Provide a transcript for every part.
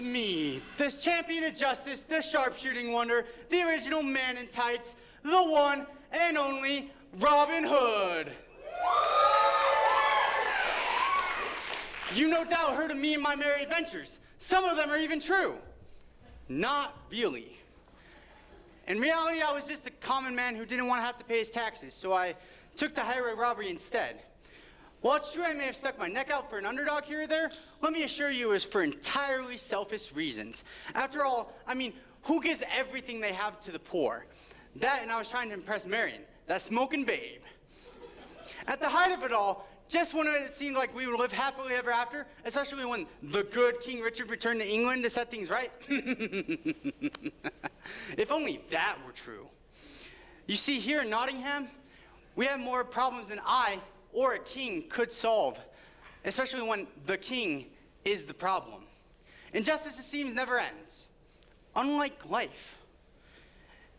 me, this champion of justice, the sharpshooting wonder, the original man in tights, the one and only Robin Hood. You no doubt heard of me and my merry adventures. Some of them are even true. Not really. In reality, I was just a common man who didn't want to have to pay his taxes, so I took to highway robbery instead. While it's true I may have stuck my neck out for an underdog here or there, let me assure you it was for entirely selfish reasons. After all, I mean, who gives everything they have to the poor? That and I was trying to impress Marion, that smoking babe. At the height of it all, just when it seemed like we would live happily ever after, especially when the good King Richard returned to England to set things right. If only that were true. You see, here in Nottingham, we have more problems than I or a king could solve, especially when the king is the problem. Injustice, it seems, never ends, unlike life.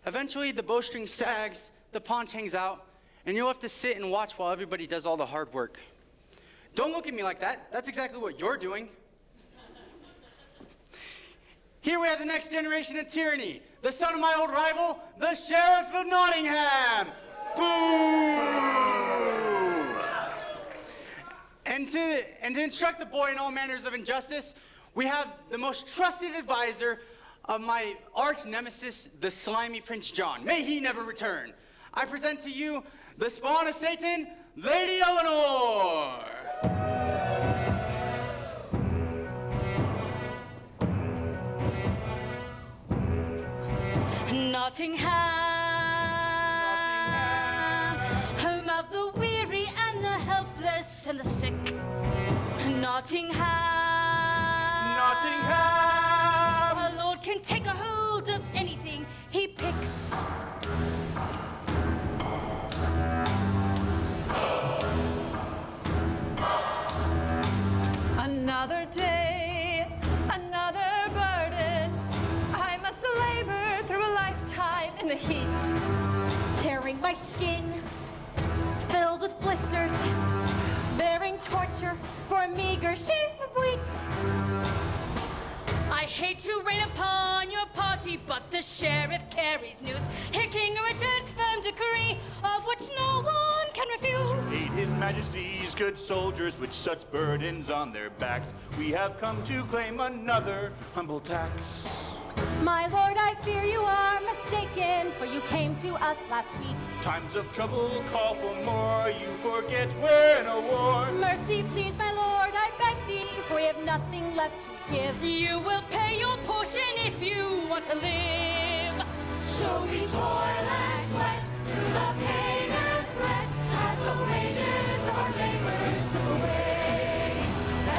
Eventually, the bowstring sags, the paunch hangs out, and you'll have to sit and watch while everybody does all the hard work. Don't look at me like that. That's exactly what you're doing. Here we have the next generation of tyranny, the son of my old rival, the Sheriff of Nottingham. Boo! And to instruct the boy in all manners of injustice, we have the most trusted advisor of my arch nemesis, the slimy Prince John. May he never return. I present to you the spawn of Satan, Lady Eleanor. Nottingham, home of the weary and the helpless and the sick. Nottingham, a lord can take a hold of anything he picks. Another day, another burden. I must labor through a lifetime in the heat. Tearing my skin, filled with blisters, bearing torture for a meager sheaf of wheat. I hate to rain upon your party, but the sheriff carries news. Hear King Richard's firm decree, of which no one can refuse. Aid his majesty's good soldiers with such burdens on their backs. We have come to claim another humble tax. My lord, I fear you are mistaken, for you came to us last week. Times of trouble call for more, you forget we're in a war. Mercy, please, my lord, I beg thee, for we have nothing left to give. You will pay your portion if you want to live. So we toil and sweat through the pain and fret, as the wages of our labor slip away.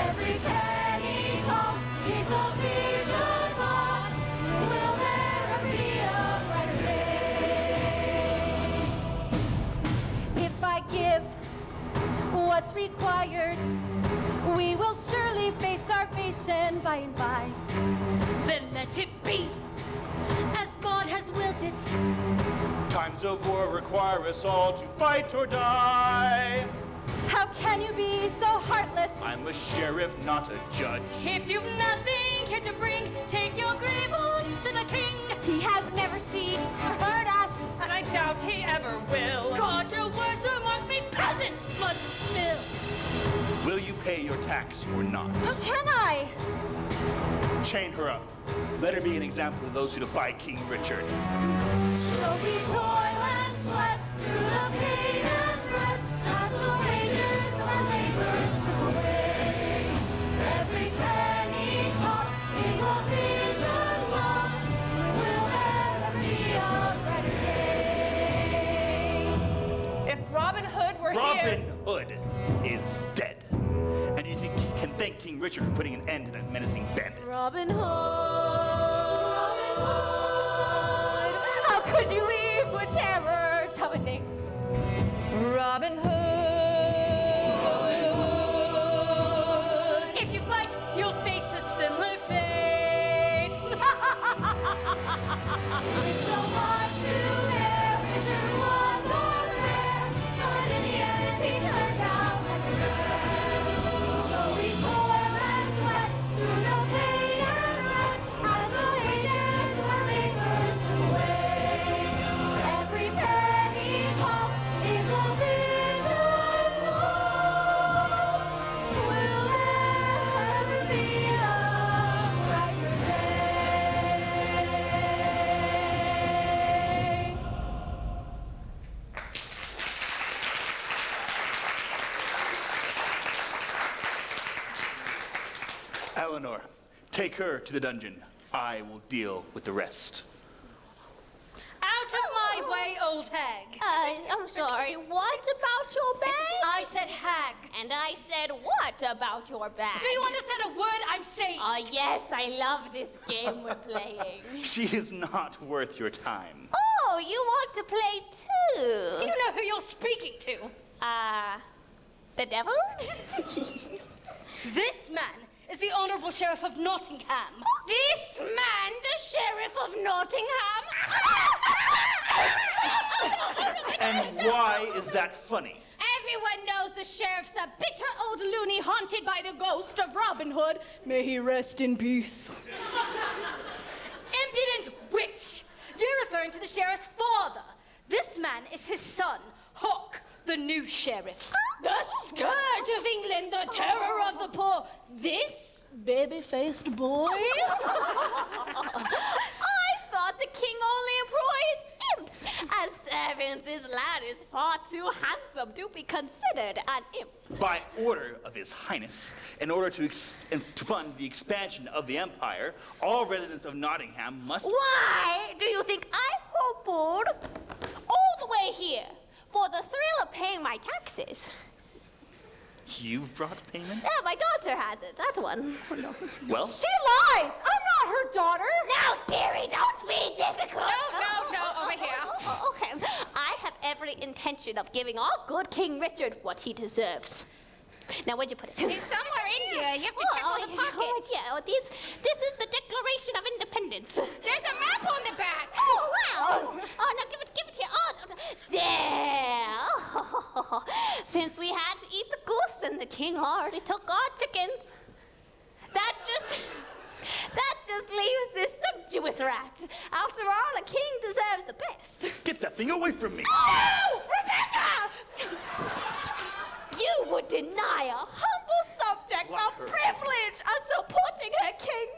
Every penny tossed is a vision lost. Will there ever be a brighter day? If I give what's required, we will surely face starvation by and by. Then let it be, as God has willed it. Times of war require us all to fight or die. How can you be so heartless? I'm a sheriff, not a judge. If you've nothing here to bring, take your grievance to the king. He has never seen or heard us, And I doubt he ever will. God, your words are marked me peasant, blood spill. Will you pay your tax or not? How can I? Chain her up. Let her be an example of those who defy King Richard. So we toil and sweat through the pain and fret, as the wages of our labor slip away. Every penny tossed is a vision lost. Will there ever be a brighter day? If Robin Hood were Robin here... Hood is dead. And you think he can thank King Richard for putting an end to that menacing bandit? Robin Hood, Robin Hood, how could you leave with terror dominate? Robin Hood. If you fight, you'll face a similar fate. So much to live, Richard was on there, but in the end he turned out like the rest. So we toil and sweat through the pain and Take her to the dungeon. I will deal with the rest. Out of my way, old hag. I'm sorry, what about your bag? I said hag. And I said, what about your bag? Do you understand a word I'm saying? Oh, yes, I love this game we're playing. She is not worth your time. Oh, you want to play too? Do you know who you're speaking to? The devil? This man is the Honorable Sheriff of Nottingham. This man, the Sheriff of Nottingham? And why is that funny? Everyone knows the sheriff's a bitter old loony haunted by the ghost of Robin Hood. May he rest in peace. Impudent witch! You're referring to the sheriff's father. This man is his son, Hawk, the new sheriff. The scourge of England, the terror of the poor. This baby-faced boy? I thought the king only employs imps. As servant, this lad is far too handsome to be considered an imp. By order of His Highness, in order to fund the expansion of the empire, all residents of Nottingham must... Why do you think I hobbled all the way here for the thrill of paying my taxes? You've brought payment? Yeah, my daughter has it. That's one. Well, She lies! I'm not her daughter! Now, dearie, don't be difficult. No, over here. Okay. I have every intention of giving our good King Richard what he deserves. Now, where'd you put it? It's somewhere in here. You have to check all the pockets. Yeah, this is the Declaration of Independence. There's a map on the back. Oh, wow. Oh, no, give it here. Oh, there. Since we had to eat the goose and the king already took our chickens, that just leaves this sumptuous rat. After all, the king deserves the best. get that thing away from me! Oh, Rebecca! You would deny a humble subject Lock the her. privilege of supporting her king.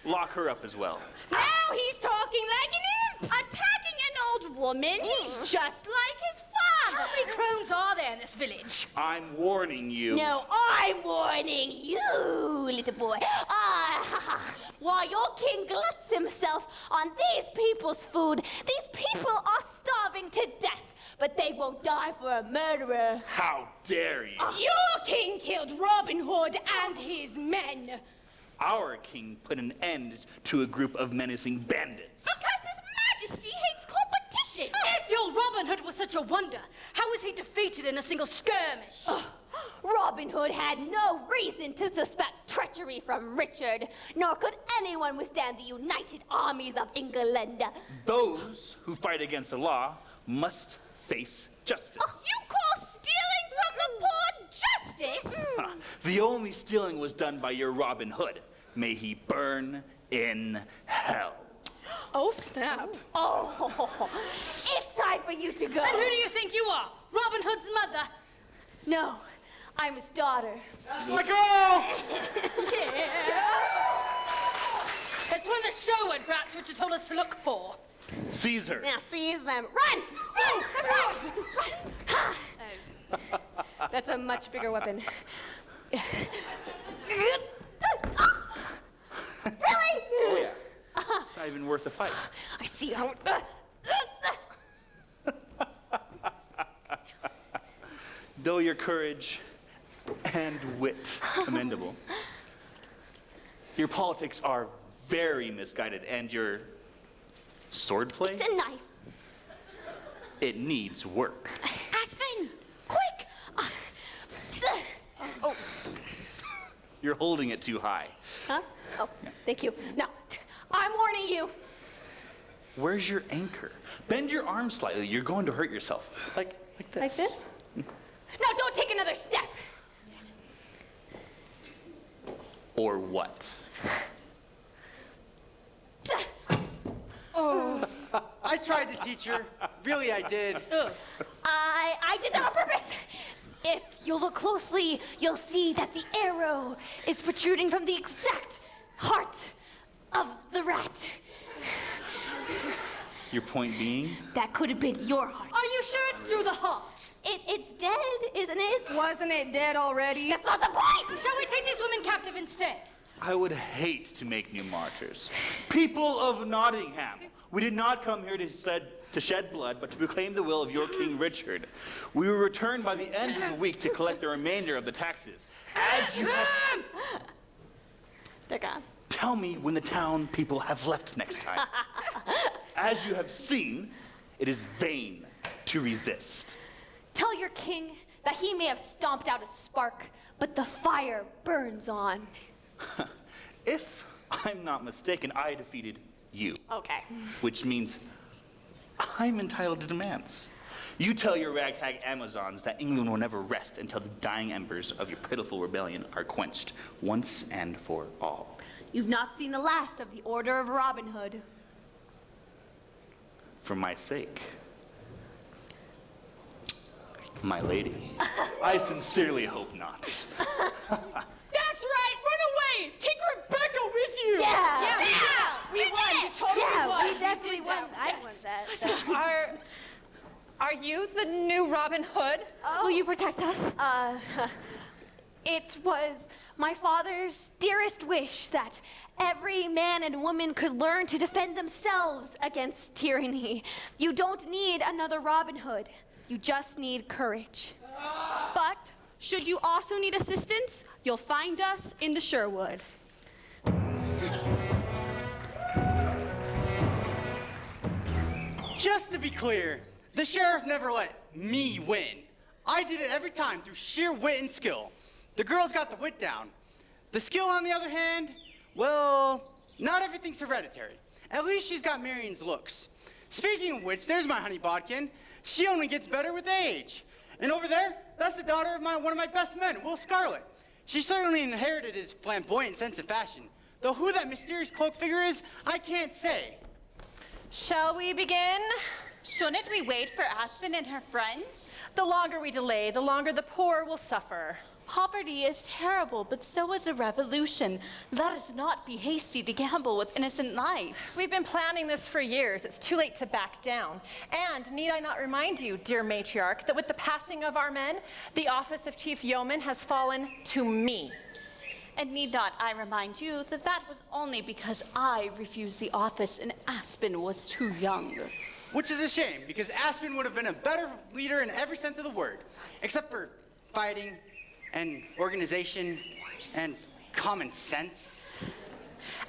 Lock her up as well. Now he's talking like an imp. Attacking an old woman, he's just like his father. How many crones are there in this village? I'm warning you. No, I'm warning you, little boy. While your king gluts himself on these people's food, these people are starving to death, but they won't die for a murderer. How dare you? Your king killed Robin Hood and his men. Our king put an end to a group of menacing bandits. Because His Majesty hates competition. If your Robin Hood was such a wonder, how was he defeated in a single skirmish? Robin Hood had no reason to suspect treachery from Richard, nor could anyone withstand the united armies of England. Those who fight against the law must face justice. You call stealing from the poor justice? Huh. The only stealing was done by your Robin Hood. May he burn in hell. Oh, snap. Oh, it's time for you to go. And who do you think you are? Robin Hood's mother? No, I'm his daughter. Let go! It's one of the Sherwood brats which you told us to look for. Seize her. Now seize them. Run! Run! That's a much bigger weapon. Really? Oh, yeah. It's not even worth the fight. I see how... Though your courage and wit commendable, your politics are very misguided, and your swordplay, It's a knife. it needs work. Aspen! Quick! You're holding it too high. Huh? Oh, thank you. Now, I'm warning you. Where's your anchor? Bend your arm slightly. You're going to hurt yourself. Like this. Like this? No, don't take another step. Or what? I tried to teach her. Really, I did. I did that on purpose. If you look closely, you'll see that the arrow is protruding from the exact heart of the rat. Your point being? That could have been your heart. Are you sure it's through the heart? It's dead, isn't it? Wasn't it dead already? That's not the point! Shall we take these women captive instead? I would hate to make new martyrs. People of Nottingham, we did not come here to shed blood, but to proclaim the will of your King Richard. We will return by the end of the week to collect the remainder of the taxes. As you have... They're gone. Tell me when the town people have left next time. As you have seen, it is vain to resist. Tell your king that he may have stomped out a spark, but the fire burns on. If I'm not mistaken, I defeated you. Okay. Which means I'm entitled to demands. You tell your ragtag Amazons that England will never rest until the dying embers of your pitiful rebellion are quenched once and for all. You've not seen the last of the Order of Robin Hood. For my sake. My lady, I sincerely hope not. That's right! Run away! Take Rebecca with you! Yeah! We won! You totally won! We definitely won. I won that. Are you the new Robin Hood? Will you protect us? It was my father's dearest wish that every man and woman could learn to defend themselves against tyranny. You don't need another Robin Hood. You just need courage. But should you also need assistance, you'll find us in the Sherwood. Just to be clear, the sheriff never let me win. I did it every time through sheer wit and skill. The girl's got the wit down. The skill, on the other hand, well, not everything's hereditary. At least she's got Marion's looks. Speaking of which, there's my honey bodkin. She only gets better with age. And over there, that's the daughter of one of my best men, Will Scarlet. She certainly inherited his flamboyant sense of fashion. Though who that mysterious cloak figure is, I can't say. Shall we begin? Shouldn't we wait for Aspen and her friends? The longer we delay, the longer the poor will suffer. Poverty is terrible, but so is a revolution. Let us not be hasty to gamble with innocent lives. We've been planning this for years. It's too late to back down. And need I not remind you, dear matriarch, that with the passing of our men, the office of chief yeoman has fallen to me. And need not I remind you that that was only because I refused the office and Aspen was too young. Which is a shame, because Aspen would have been a better leader in every sense of the word, except for fighting and organization and common sense.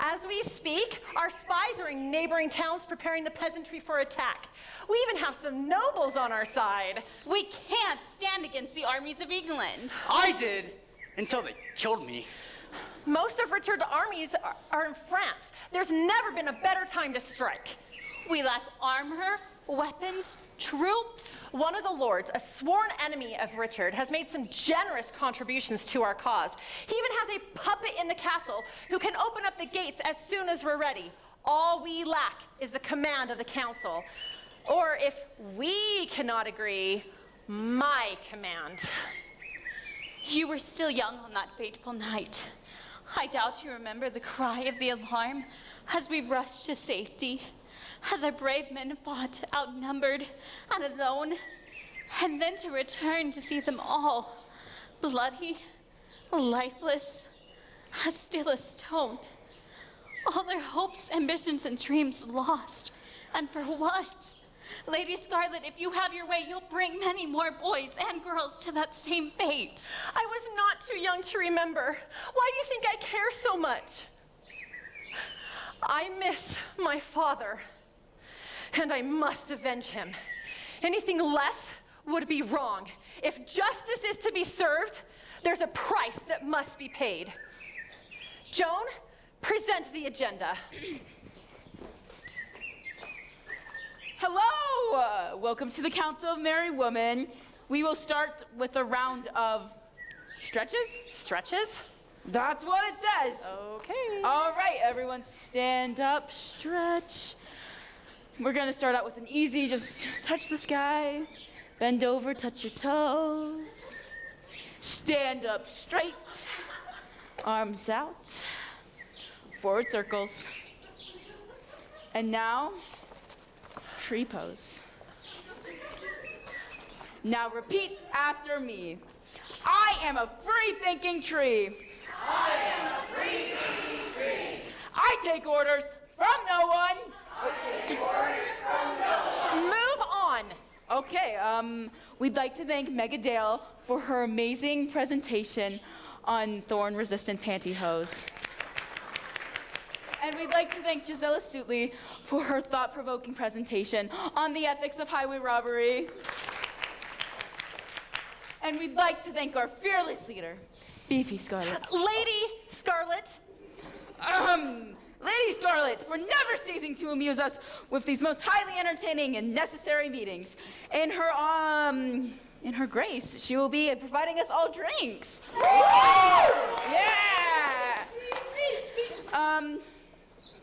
As we speak, our spies are in neighboring towns preparing the peasantry for attack. We even have some nobles on our side. We can't stand against the armies of England. I did, until they killed me. Most of Richard's armies are in France. There's never been a better time to strike. We lack armor, weapons, troops. One of the lords, a sworn enemy of Richard, has made some generous contributions to our cause. He even has a puppet in the castle who can open up the gates as soon as we're ready. All we lack is the command of the council. Or if we cannot agree, my command. You were still young on that fateful night. I doubt you remember the cry of the alarm as we rushed to safety, as our brave men fought outnumbered and alone, and then to return to see them all bloody, lifeless, as still as stone. All their hopes, ambitions, and dreams lost. And for what? Lady Scarlet, if you have your way, you'll bring many more boys and girls to that same fate. I was not too young to remember. Why do you think I care so much? I miss my father, and I must avenge him. Anything less would be wrong. If justice is to be served, there's a price that must be paid. Joan, present the agenda. Hello! Welcome to the Council of Merry Women. We will start with a round of stretches. Stretches? That's what it says. Okay. All right, everyone stand up, stretch. We're gonna start out with an easy, just touch the sky, bend over, touch your toes. Stand up straight, arms out, forward circles. And now, tree pose. Now repeat after me. I am a free-thinking tree. I take orders from no one. Move on. Okay, we'd like to thank Megadale for her amazing presentation on thorn-resistant pantyhose. And we'd like to thank Gisela Stutley for her thought-provoking presentation on the ethics of highway robbery. And we'd like to thank our fearless leader, Beefy Scarlet. Lady Scarlet. Lady Scarlet, for never ceasing to amuse us with these most highly entertaining and necessary meetings. In her grace, she will be providing us all drinks. Yeah!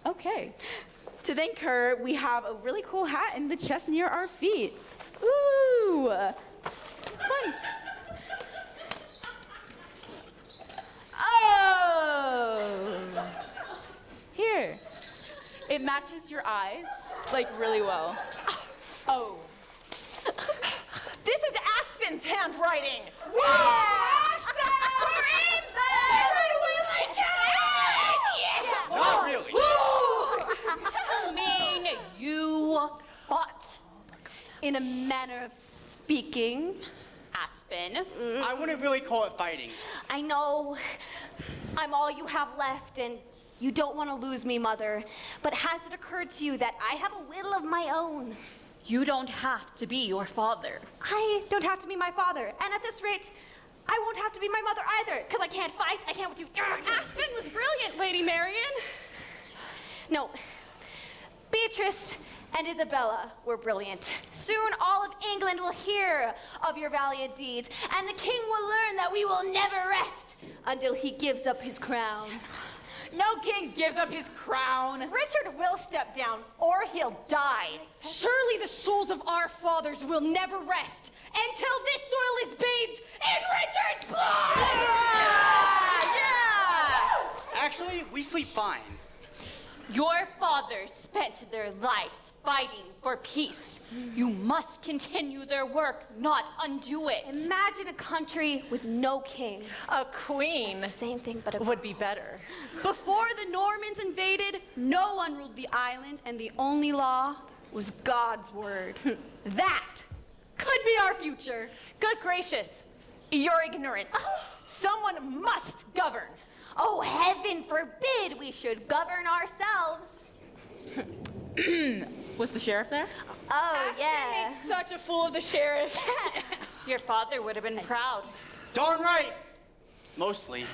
Okay. To thank her, we have a really cool hat in the chest near our feet. Ooh! Fun. Oh! Here. It matches your eyes, like, really well. Oh. This is Aspen's handwriting. Not really. I mean, you fought. In a manner of speaking, Aspen. I wouldn't really call it fighting. I know I'm all you have left, and you don't want to lose me, Mother. But has it occurred to you that I have a will of my own? You don't have to be your father. I don't have to be my father, and at this rate, I won't have to be my mother either, because I can't fight, I can't do... Aspen was brilliant, Lady Marion. No, Beatrice and Isabella were brilliant. Soon all of England will hear of your valiant deeds, and the king will learn that we will never rest until he gives up his crown. No king gives up his crown. Richard will step down, or he'll die. Surely the souls of our fathers will never rest until this soil is bathed in Richard's blood! Actually, we sleep fine. Your fathers spent their lives fighting for peace. You must continue their work, not undo it. Imagine a country with no king. A queen The same thing, but a... would be better. Before the Normans invaded, no one ruled the island, and the only law was God's word. That could be our future. Good gracious, you're ignorant. Someone must govern. Oh, heaven forbid we should govern ourselves. Was the sheriff there? Oh, yeah. Made such a fool of the sheriff. Your father would have been proud. Darn right. Mostly.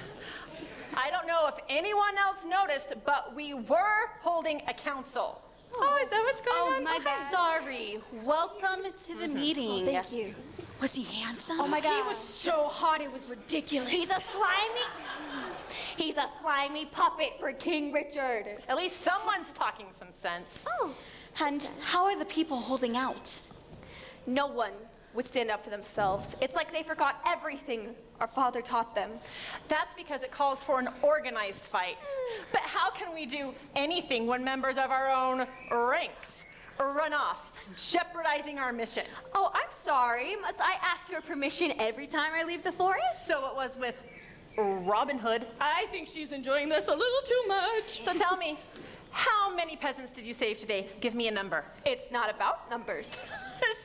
I don't know if anyone else noticed, but we were holding a council. Oh, is that what's going on? my bad. Sorry. Welcome to the meeting. Thank you. Was he handsome? Oh my God. He was so hot, it was ridiculous. He's a slimy puppet for King Richard. At least someone's talking some sense. Oh. And how are the people holding out? No one would stand up for themselves. It's like they forgot everything our father taught them. That's because it calls for an organized fight. But how can we do anything when members of our own ranks run off, jeopardizing our mission? Oh, I'm sorry. Must I ask your permission every time I leave the forest? So it was with Robin Hood. I think she's enjoying this a little too much. So tell me, how many peasants did you save today? Give me a number. It's not about numbers.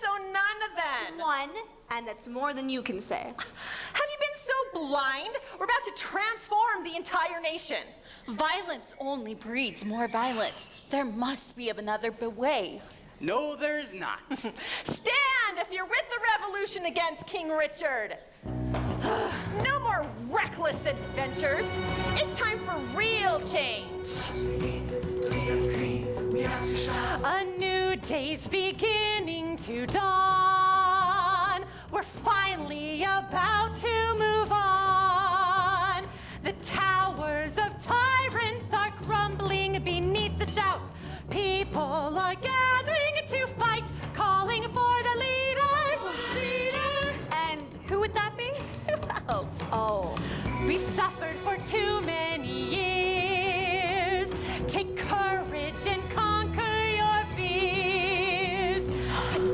So none then. One, and that's more than you can say. Have you been so blind? We're about to transform the entire nation. Violence only breeds more violence. There must be another way. No, there is not. Stand if you're with the revolution against King Richard. No more reckless adventures. It's time for real change. A new day's beginning to dawn. We're finally about to move on. The towers of tyrants are crumbling beneath the shouts. People are gathering to fight, calling for the leader. And who would that be? Who else? Oh. We've suffered for too many years. Take courage and conquer your fears.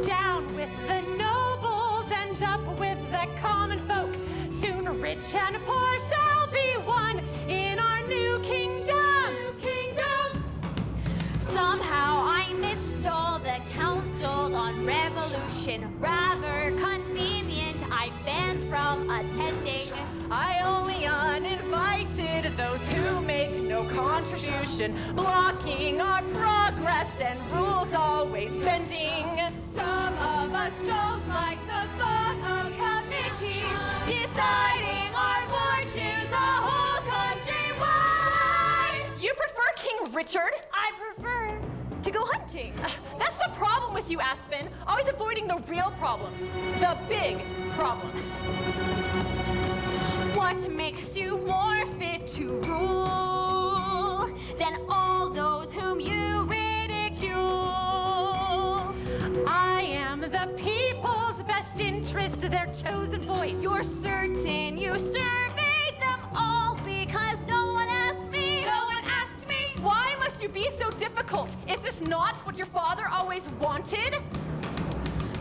Down with the nobles and up with the common folk. Soon rich and poor shall be one. confrontation. Rather convenient, I banned from attending. I only uninvited those who make no contribution, blocking our progress and rules always bending. Some of us don't like the thought of committees Deciding our fortunes the whole country wide. You prefer King Richard? I prefer to go hunting. That's the problem with you, Aspen. Always avoiding the real problems, the big problems. What makes you more fit to rule than all those whom you ridicule? I am the people's best interest, their chosen voice. You're certain you surveyed them all because no one asked me. No one asked me. Why must you be so difficult? Is this not what your father always wanted?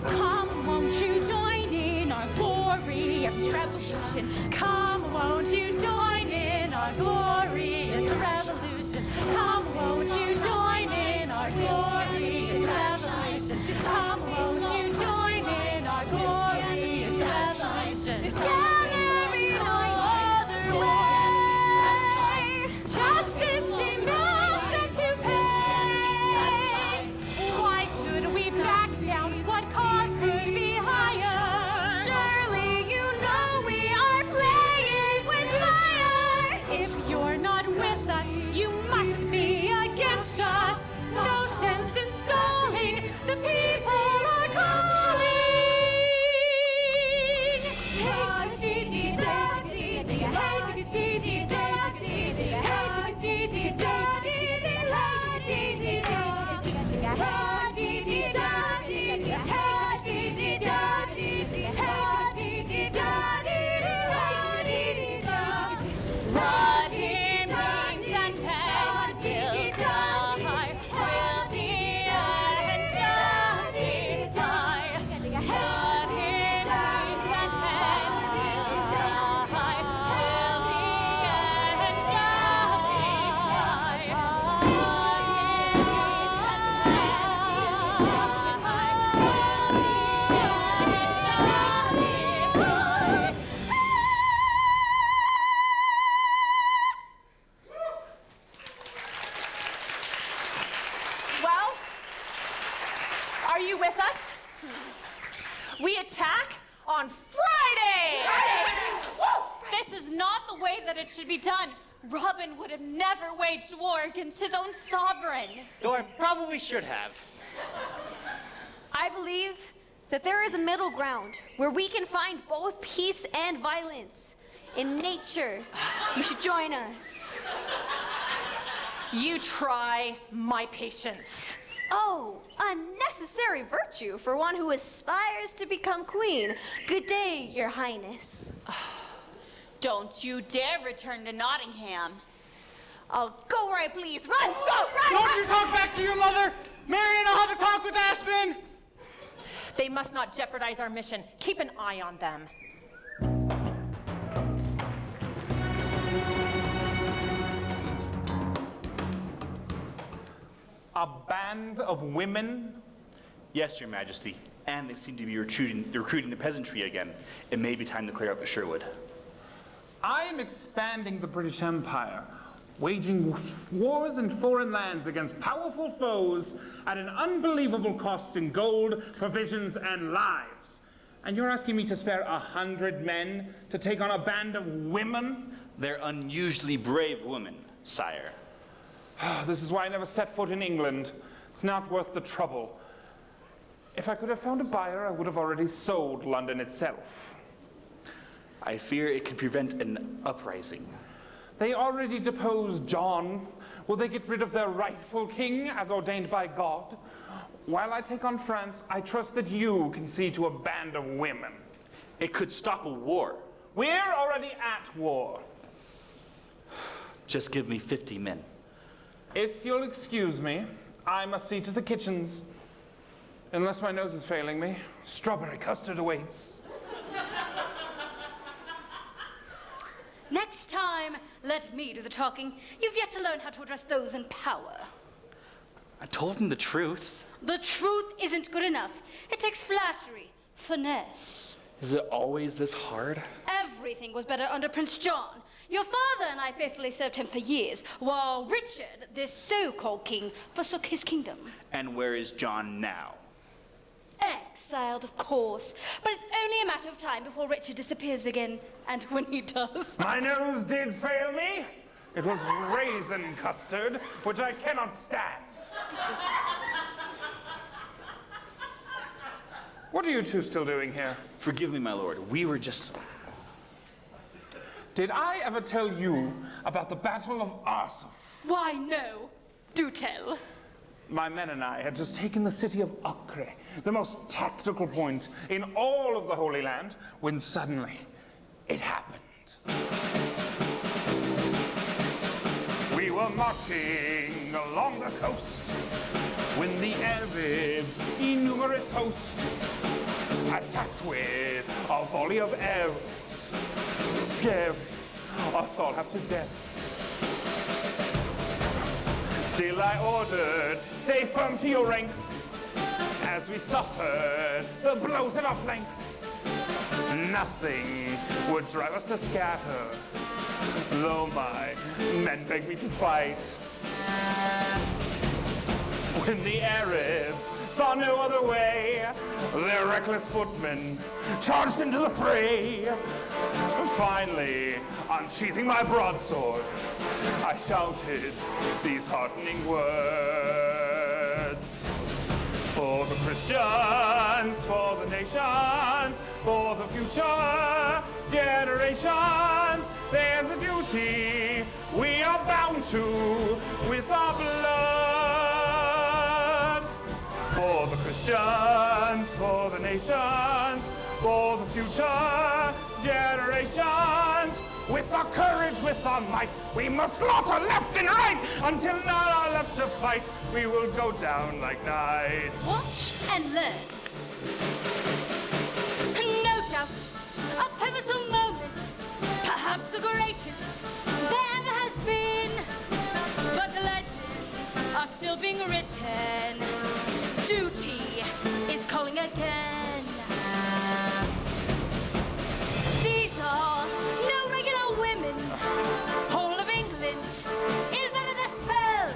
Come, won't you join in our glorious revolution? Come, won't you join in our glorious revolution? Come, won't you join in our glorious revolution? Come, won't you join in our glorious revolution? Can there be no other way? Justice demands them to pay. Why should we back down? What cause could be higher? Surely you know we are playing with fire. If you're not with us, you must be against us. No sense in stalling. The people are calling. Well, are you with us? We attack on Friday! This is not the way that it should be done. Robin would have never waged war against his own sovereign. Though I probably should have. I believe that there is a middle ground where we can find both peace and violence. In nature, you should join us. You try my patience. Oh, a necessary virtue for one who aspires to become queen. Good day, your highness. Don't you dare return to Nottingham. I'll go where I please. Run, go, run! Don't you talk back to your mother! Marion, I'll have a talk with Aspen! They must not jeopardize our mission. Keep an eye on them. A band of women? Yes, Your Majesty. And they seem to be recruiting the peasantry again. It may be time to clear out the Sherwood. I am expanding the British Empire, waging wars in foreign lands against powerful foes at an unbelievable cost in gold, provisions, and lives. And you're asking me to spare 100 men to take on a band of women? They're unusually brave women, sire. This is why I never set foot in England. It's not worth the trouble. If I could have found a buyer, I would have already sold London itself. I fear it could prevent an uprising. They already deposed John. Will they get rid of their rightful king as ordained by God? While I take on France, I trust that you can see to a band of women. It could stop a war. We're already at war. Just give me 50 men. If you'll excuse me, I must see to the kitchens. Unless my nose is failing me, strawberry custard awaits. Next time, let me do the talking. You've yet to learn how to address those in power. I told him the truth. The truth isn't good enough. It takes flattery, finesse. Is it always this hard? Everything was better under Prince John. Your father and I faithfully served him for years, while Richard, this so-called king, forsook his kingdom. And where is John now? Exiled, of course. But it's only a matter of time before Richard disappears again. And when he does... My nose did fail me. It was raisin custard, which I cannot stand. What are you two still doing here? Forgive me, my lord. We were just... Did I ever tell you about the Battle of Arsuf? Why, no. Do tell. My men and I had just taken the city of Acre, the most tactical point in all of the Holy Land, when suddenly it happened. We were marching along the coast when the Arabs, in numerous host, attacked with a volley of arrows, scaring us all half to death. Still I ordered, stay firm to your ranks, as we suffered the blows at our flanks. Nothing would drive us to scatter, though my men begged me to fight. When the Arabs saw no other way, their reckless footmen charged into the fray. Finally, unsheathing my broadsword, I shouted these heartening words. For the Christians, for the nations, for the future generations, there's a duty we are bound to with our blood. For the Christians, for the nations, for the future generations, with our courage, with our might, we must slaughter left and right, until none are left to fight. We will go down like knights. Watch and learn. No doubt, a pivotal moment, perhaps the greatest there ever has been. But legends are still being written. Duty is calling again. These are no regular women. Whole of England is under the spell.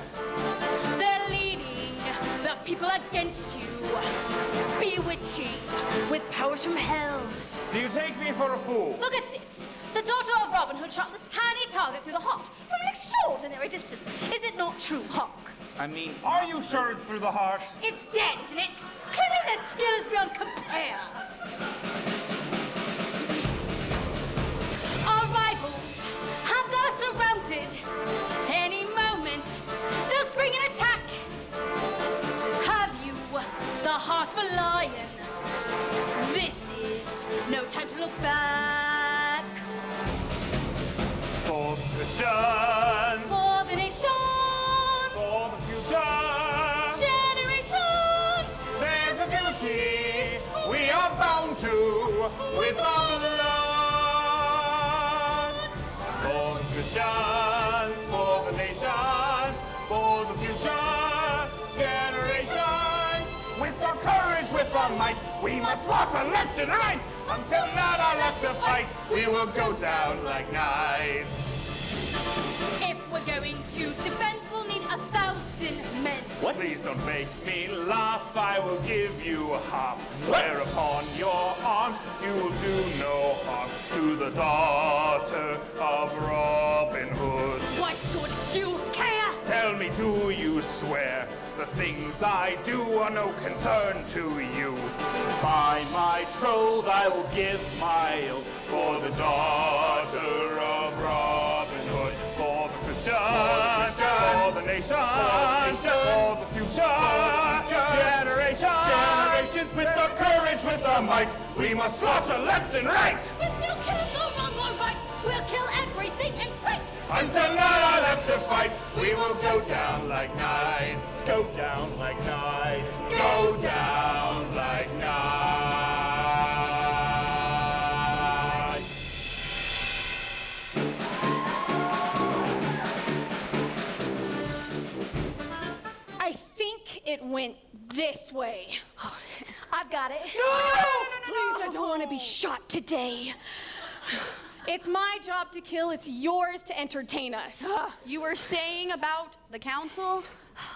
They're leading the people against you, bewitching with powers from hell. Do you take me for a fool? Look at this. The daughter of Robin Hood shot this tiny target through the heart from an extraordinary distance. Is it not true, Hawk? I mean... Are you sure it's through the heart? It's dead, isn't it? Clearly their skill is beyond compare. Our rivals have got us surrounded. Any moment, they'll spring an attack. Have you the heart of a lion? This is no time to look back. For the Christians, For the nations, for the future, generations, there's a duty we are bound to with our blood. For the Christians, for the nations, for the future generations, with our courage, with our might, we must slaughter left and right, until none are left to fight. We will go down like knights. If we're going to defend, we'll need 1,000 men. What? Please don't make me laugh, I will give you half. Swear upon your aunt you will do no harm to the daughter of Robin Hood. Why should you care? Tell me, do you swear the things I do are no concern to you? By my troth I will give my oath for the daughter of Robin Hood, for the Christians, for the nations, for the future generations, with our courage, with our might, we must slaughter left and right. If you kill go wrong or right, we'll kill everything in sight. Until none are left to fight, we will go down like knights. Go down like knights. Go down like knights. I think it went this way. I've got it. No! Please, I don't want to be shot today. It's my job to kill, it's yours to entertain us. You were saying about the council?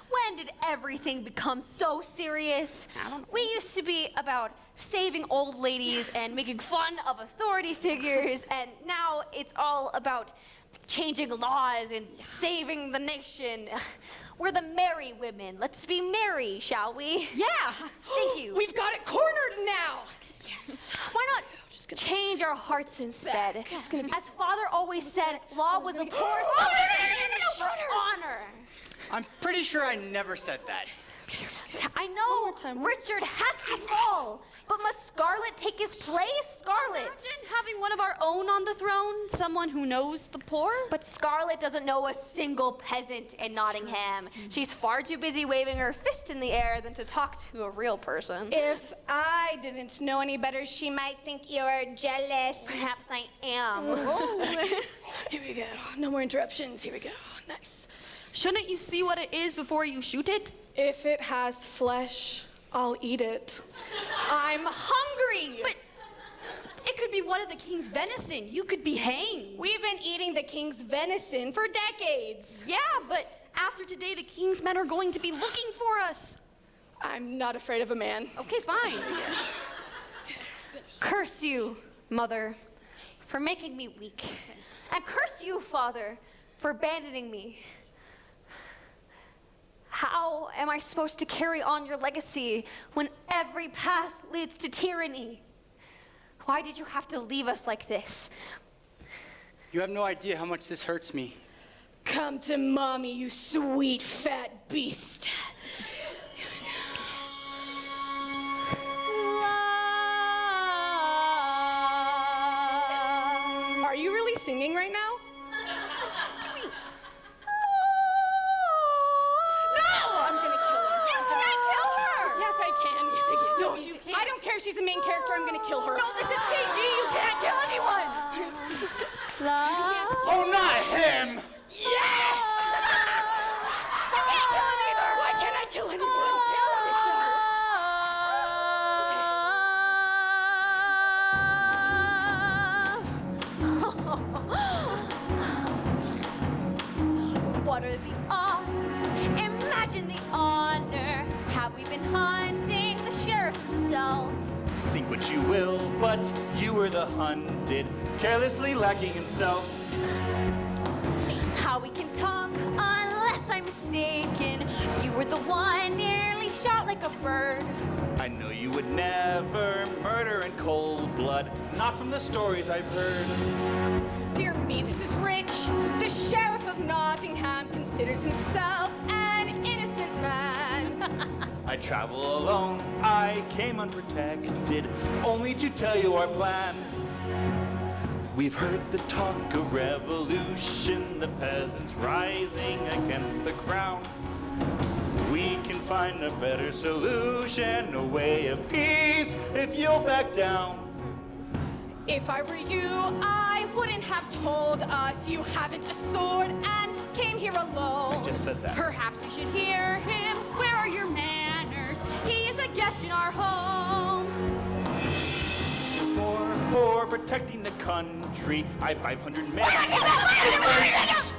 When did everything become so serious? We used to be about saving old ladies and making fun of authority figures, and now it's all about changing laws and saving the nation. We're the merry women. Let's be merry, shall we? Yeah! Thank you. We've got it cornered now. Yes. Why not change our hearts instead? As Father always said, law was a poor honor. I'm pretty sure I never said that. I know Richard has to fall, but must Scarlet take his place? Scarlet. Imagine having one of our own on the throne, someone who knows the poor. But Scarlet doesn't know a single peasant in Nottingham. She's far too busy waving her fist in the air than to talk to a real person. If I didn't know any better, she might think you're jealous. Perhaps I am. Here we go. No more interruptions. Here we go. Nice. Shouldn't you see what it is before you shoot it? If it has flesh, I'll eat it. I'm hungry. But it could be one of the king's venison. You could be hanged. We've been eating the king's venison for decades. Yeah, but after today, the king's men are going to be looking for us. I'm not afraid of a man. Okay, fine. Curse you, Mother, for making me weak. And curse you, Father, for abandoning me. How am I supposed to carry on your legacy when every path leads to tyranny? Why did you have to leave us like this? You have no idea how much this hurts me. Come to mommy, you sweet fat beast. Are you really singing right now? I don't care if she's the main character, I'm gonna kill her. No, this is KG. You can't kill anyone. This is Oh, not him! Yes! I can't kill him either! Why can't I kill anyone? What are the odds? Imagine the honor. Have we been hunting the sheriff himself? Think what you will, but you were the hunted, carelessly lacking in stealth. How we can talk unless I'm mistaken. You were the one nearly shot like a bird. I know you would never murder in cold blood, not from the stories I've heard. Dear me, this is rich. The sheriff of Nottingham considers himself an innocent man. I travel alone, I came unprotected, only to tell you our plan. We've heard the talk of revolution, the peasants rising against the crown. We can find a better solution, a way of peace, if you'll back down. If I were you, I wouldn't have told us you haven't a sword and came here alone. I just said that. Perhaps you should hear him. Where are your manners? He is a guest in our home. For protecting the country, I have 500 men.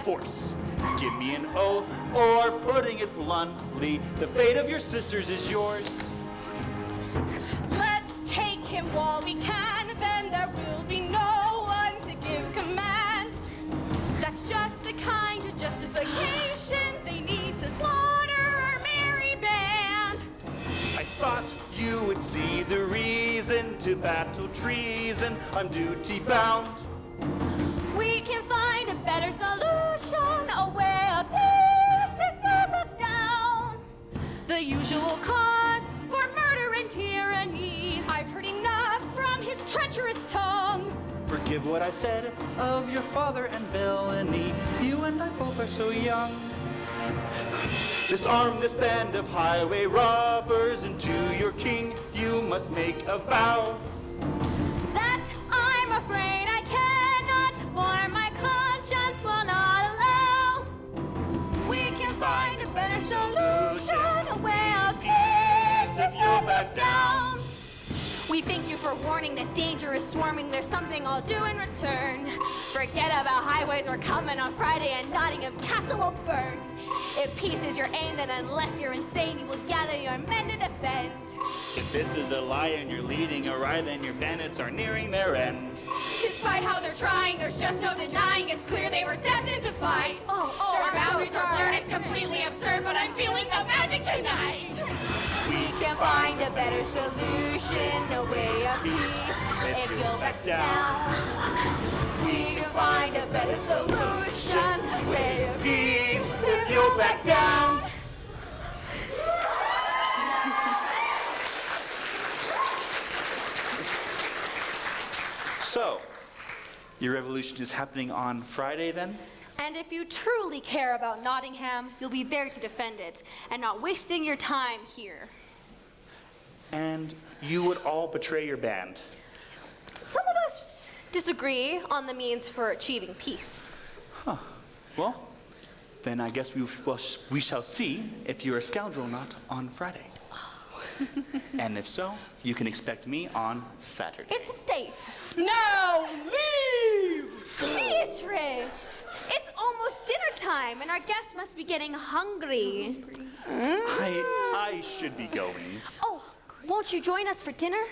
Force. Give me an oath, or putting it bluntly, the fate of your sisters is yours. Let's take him while we can, then there will be no one to give command. That's just the kind of justification they need to slaughter our merry band. I thought you would see the reason to battle treason. I'm duty bound. We can find a better solution, a way of peace if you look down. The usual cause for murder and tyranny. I've heard enough from his treacherous tongue. Forgive what I said of your father and villainy. You and I both are so young. Disarm this band of highway robbers, and to your king you must make a vow. That I'm afraid I cannot, for my conscience will not allow. We can find a better solution, a way of peace if We thank you for warning that danger is swarming. There's something I'll do in return. Forget about highways, we're coming on Friday, and Nottingham Castle will burn. If peace is your aim, then unless you're insane, you will gather your men to defend. If this is a lie and you're leading awry, then your bandits are nearing their end. Despite how they're trying, there's just no denying. It's clear they were destined to fight. Their boundaries are blurred, it's completely absurd, but I'm feeling the magic tonight. We can find a better solution, a way of peace, if you'll back down. We can find a better solution, a way of peace, if you'll back down. So, your revolution is happening on Friday then? And if you truly care about Nottingham, you'll be there to defend it, and not wasting your time here. And you would all betray your band. Some of us disagree on the means for achieving peace. Huh. Well, then I guess we shall see if you're a scoundrel or not on Friday. And if so, you can expect me on Saturday. It's a date. Now leave! Beatrice! It's almost dinner time, and our guests must be getting hungry. I should be going. Oh, won't you join us for dinner?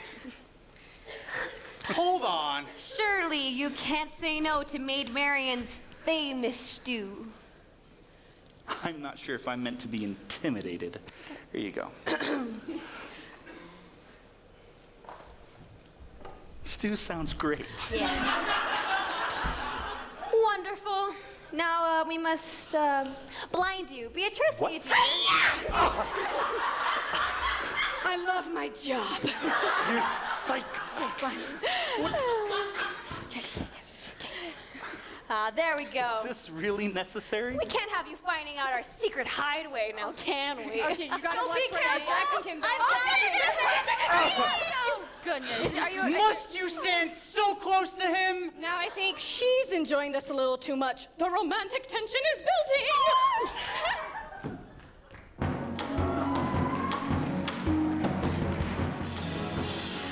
Hold on. Surely you can't say no to Maid Marian's famous stew. I'm not sure if I'm meant to be intimidated. Here you go. Stew sounds great. Wonderful. Now we must blind you. Beatrice, What? will you do? I love my job. You psycho. There we go. Is this really necessary? We can't have you finding out our secret hideaway now, can we? Okay, you gotta watch be where that careful. vacuum I'm goes. Oh, goodness. Are you? Must you stand so close to him? Now I think she's enjoying this a little too much. The romantic tension is building.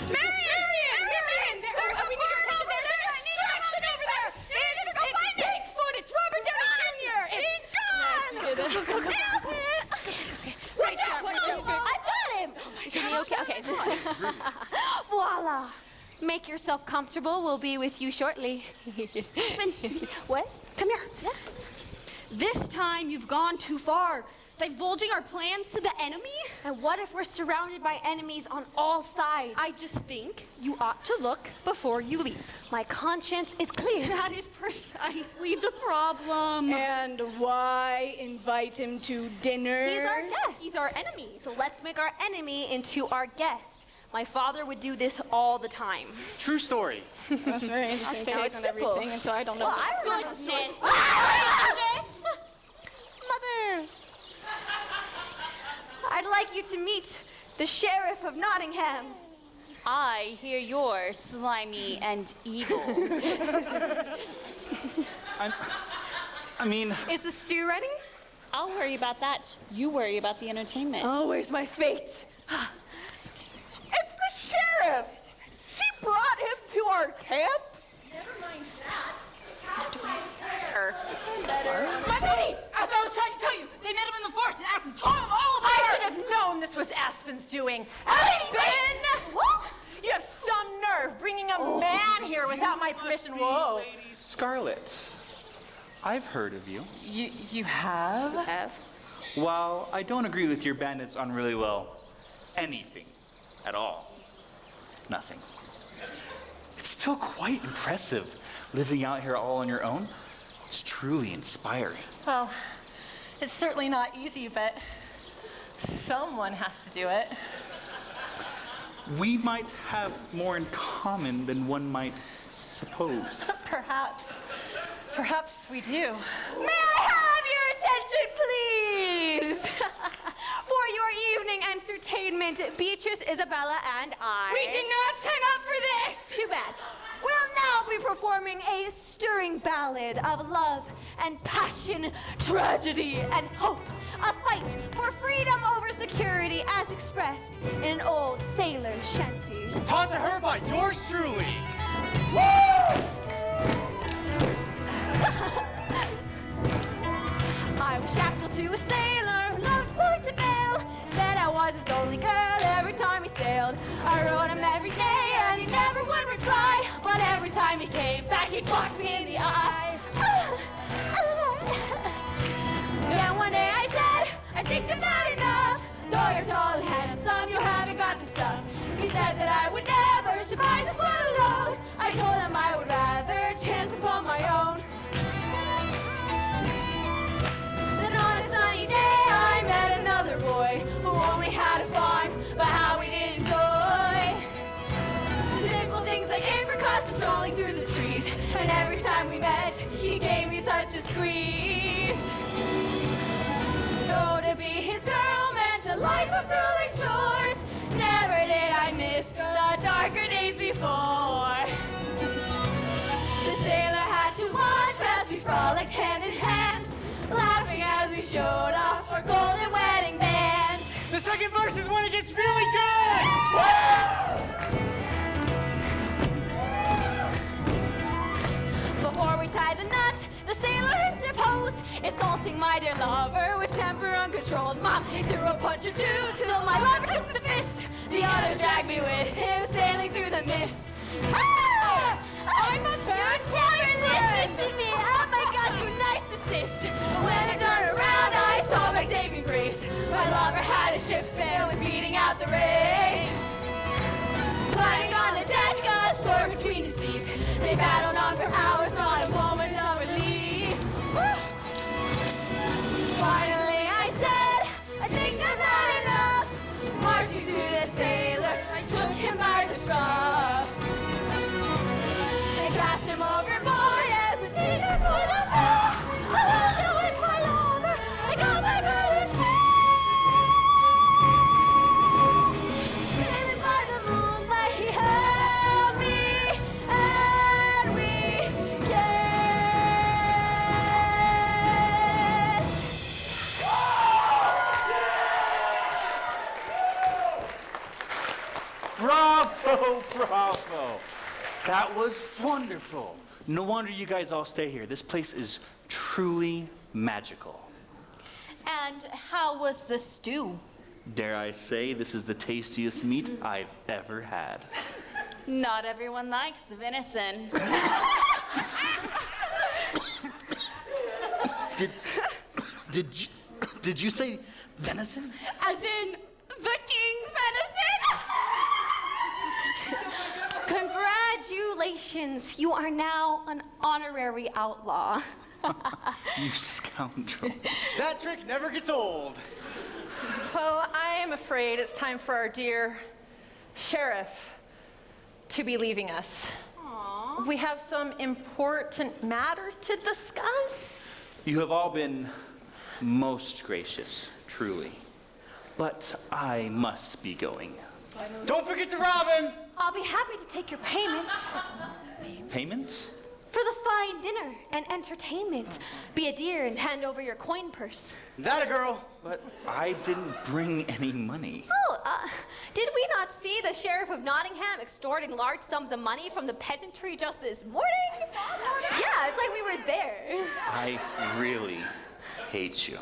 Marian! We need your attention. There's a distraction over there. It's Bigfoot. It's Robert Downey Jr. It's gone. Great job. I got him. Okay. Voila. Make yourself comfortable. We'll be with you shortly. What? Come here. Yeah. This time you've gone too far, divulging our plans to the enemy. And what if we're surrounded by enemies on all sides? I just think you ought to look before you leap. My conscience is clear. That is precisely the problem. And why invite him to dinner? He's our guest. He's our enemy. So let's make our enemy into our guest. My father would do this all the time. True story. That's very interesting That's take so on simple. everything, and so I don't know. Well, I remember Goodness. Mother! I'd like you to meet the Sheriff of Nottingham. I hear you're slimy and evil. I mean, Is the stew ready? I'll worry about that. You worry about the entertainment. Oh, where's my fate? It's the sheriff! She brought him to our camp? My lady! As I was trying to tell you, they met him in the forest and Aspen taught him all about I her! should have known this was Aspen's doing. Aspen! What? You have some nerve bringing a man here without my permission. Whoa. Lady Scarlet. I've heard of you. You have? While I don't agree with your bandits on really, well, anything at all, nothing. It's still quite impressive living out here all on your own. It's truly inspiring. Well, it's certainly not easy, but someone has to do it. We might have more in common than one might suppose. Perhaps we do. May I have your attention, please? For your evening entertainment, Beatrice, Isabella, and I. We did not sign up for this! Too bad. We'll now be performing a stirring ballad of love and passion, tragedy and hope. A fight for freedom over security as expressed in an old sailor's shanty. taught to her by yours truly. I was shackled to a sailor who loved Port to Bill. Said I was his only girl every time he sailed. I wrote him every day and he never would reply. But every time he came back, he'd box me in the eye. Then one day I said, I think I've had enough. Though you're tall and handsome, you haven't got the stuff. He said that I would never survive this one alone. I told him I would rather chance upon my own. Then on a sunny day, I met another boy who only had a farm, but how we did enjoy the simple things like apricots and strolling through the trees. And every time we met, he gave me such a squeeze. Though to be his girl meant a life of grueling chores, never did I miss the darker days before. The sailor had to watch as we frolicked hand in hand, laughing as we showed off our golden wedding bands. The second verse is when it gets really good! Before we tied the knot, the sailor interposed, insulting my dear lover with temper uncontrolled. Mom threw a punch or two till my lover took the fist. The other dragged me with him, sailing through the mist. Ah! I'm a bad never listened to me. Oh my God, you narcissist. When I turned around, I saw my saving grace. My lover had a ship and was beating out the race. Climbing on the deck, a sword between his teeth. They battled on for hours, not a moment of relief. Finally, I said, I think I've had enough. Marching to the sailor, I took him by the scruff. They cast him overboard as a dinner for the fish. Alone with my lover, I got my girlish fish. Sailing by the moonlight, he held me, and we kissed. Bravo, bravo. That was wonderful. No wonder you guys all stay here. This place is truly magical. And how was the stew? Dare I say, this is the tastiest meat I've ever had. Not everyone likes the venison. Did you say venison? As in the king's venison? Congratulations, you are now an honorary outlaw. You scoundrel. That trick never gets old. Well, I am afraid it's time for our dear sheriff to be leaving us. Aww. We have some important matters to discuss. You have all been most gracious, truly. But I must be going. Don't forget to rob him! I'll be happy to take your payment Payment? for the fine dinner and entertainment. Be a dear and hand over your coin purse. That a girl. But I didn't bring any money. Oh, did we not see the sheriff of Nottingham extorting large sums of money from the peasantry just this morning? Yeah, it's like we were there. I really hate you.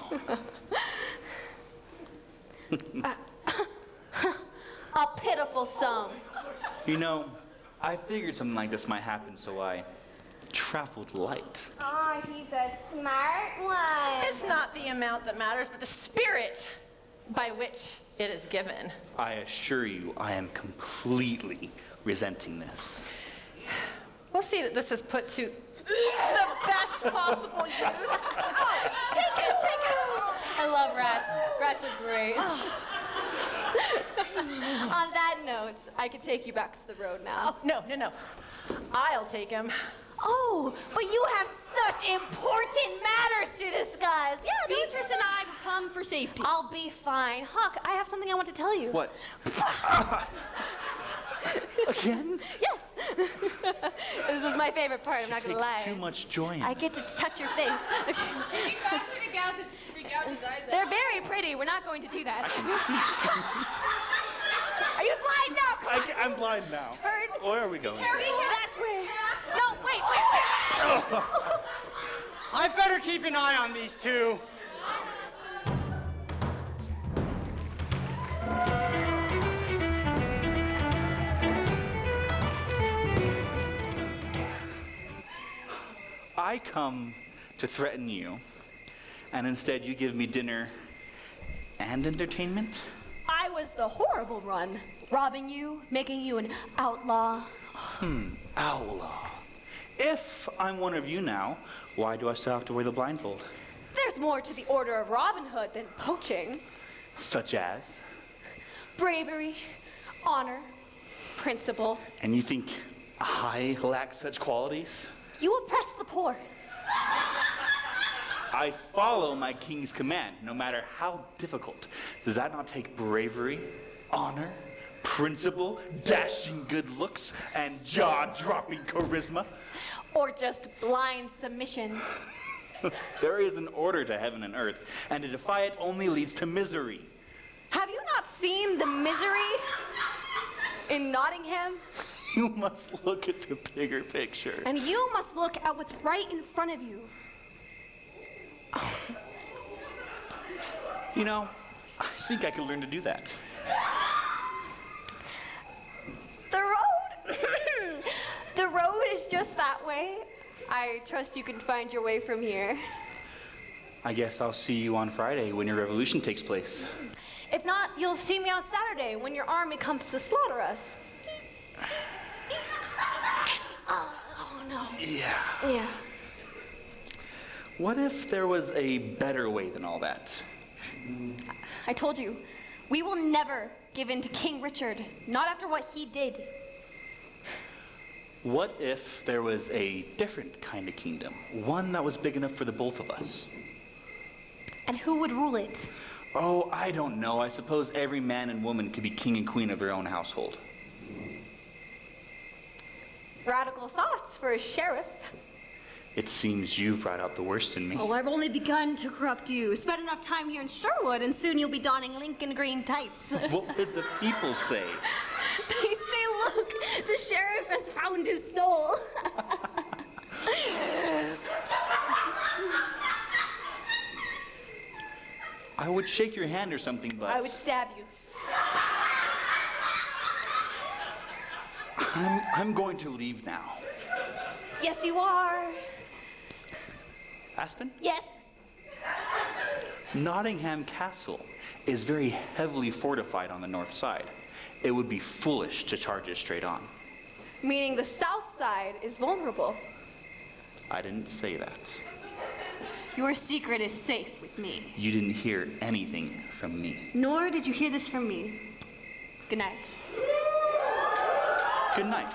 A pitiful sum. You know, I figured something like this might happen, so I traveled light. Oh, he's a smart one. It's not the amount that matters, but the spirit by which it is given. I assure you, I am completely resenting this. We'll see that this is put to the best possible use. Oh, take it. I love rats. Rats are great. On that note, I can take you back to the road now. No. I'll take him. Oh, but you have such important matters to discuss. Yeah, Beatrice and I will come for safety. I'll be fine. Hawk, I have something I want to tell you. What? Again? Yes. This is my favorite part, I'm not going to lie. Too much joy in I it. get to touch your face. They're very pretty. We're not going to do that. Are you flying now? Come on. I'm blind now. Turn. Where are we going? That way. No, wait. I better keep an eye on these two. I come to threaten you, and instead you give me dinner and entertainment? I was the horrible one, robbing you, making you an outlaw. Outlaw. If I'm one of you now, why do I still have to wear the blindfold? There's more to the order of Robin Hood than poaching. Such as? Bravery, honor, principle. And you think I lack such qualities? You oppress the poor. I follow my king's command, no matter how difficult. Does that not take bravery, honor, principle, dashing good looks, and jaw-dropping charisma? Or just blind submission. There is an order to heaven and earth, and to defy it only leads to misery. Have you not seen the misery in Nottingham? You must look at the bigger picture. And you must look at what's right in front of you. You know, I think I could learn to do that. The road! The road is just that way. I trust you can find your way from here. I guess I'll see you on Friday when your revolution takes place. If not, you'll see me on Saturday when your army comes to slaughter us. Oh no. Yeah. What if there was a better way than all that? I told you, we will never give in to King Richard, not after what he did. What if there was a different kind of kingdom? One that was big enough for the both of us? And who would rule it? Oh, I don't know. I suppose every man and woman could be king and queen of their own household. Radical thoughts for a sheriff. It seems you've brought out the worst in me. Oh, I've only begun to corrupt you. Spend enough time here in Sherwood, and soon you'll be donning Lincoln green tights. What would the people say? They'd say, look, the sheriff has found his soul. I would shake your hand or something, but I would stab you. I'm going to leave now. Yes, you are. Aspen? Yes. Nottingham Castle is very heavily fortified on the north side. It would be foolish to charge it straight on. Meaning the south side is vulnerable. I didn't say that. Your secret is safe with me. You didn't hear anything from me. Nor did you hear this from me. Good night. Good night.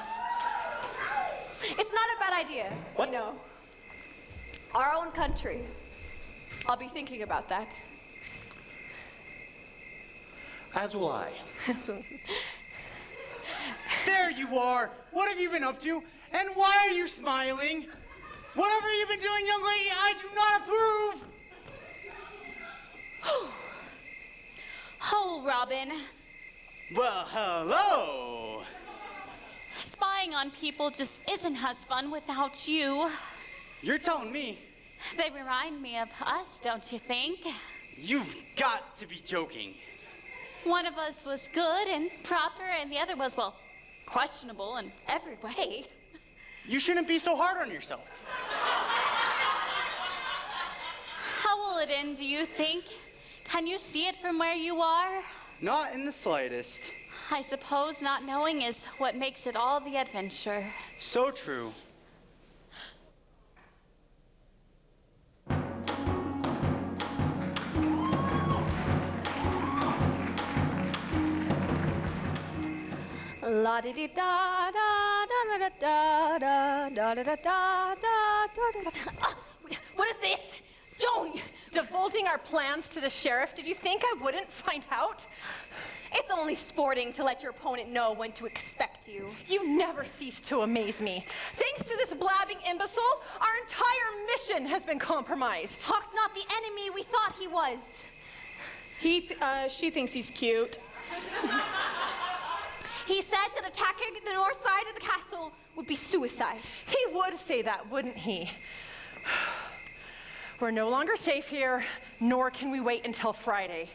It's not a bad idea. What? You know, our own country. I'll be thinking about that. As will I. There you are. What have you been up to? And why are you smiling? Whatever you've been doing, young lady, I do not approve. Oh, Robin. Well, hello. Spying on people just isn't as fun without you. You're telling me. They remind me of us, don't you think? You've got to be joking. One of us was good and proper, and the other was, well, questionable in every way. You shouldn't be so hard on yourself. How will it end, do you think? Can you see it from where you are? Not in the slightest. I suppose not knowing is what makes it all the adventure. So true. La di di da da da da da da da da da da da da. What is this? Joan! Divulging our plans to the sheriff, did you think I wouldn't find out? It's only sporting to let your opponent know when to expect you. You never cease to amaze me. Thanks to this blabbing imbecile, our entire mission has been compromised. Hawk's not the enemy we thought he was. She thinks he's cute. He said that attacking the north side of the castle would be suicide. He would say that, wouldn't he? We're no longer safe here, nor can we wait until Friday.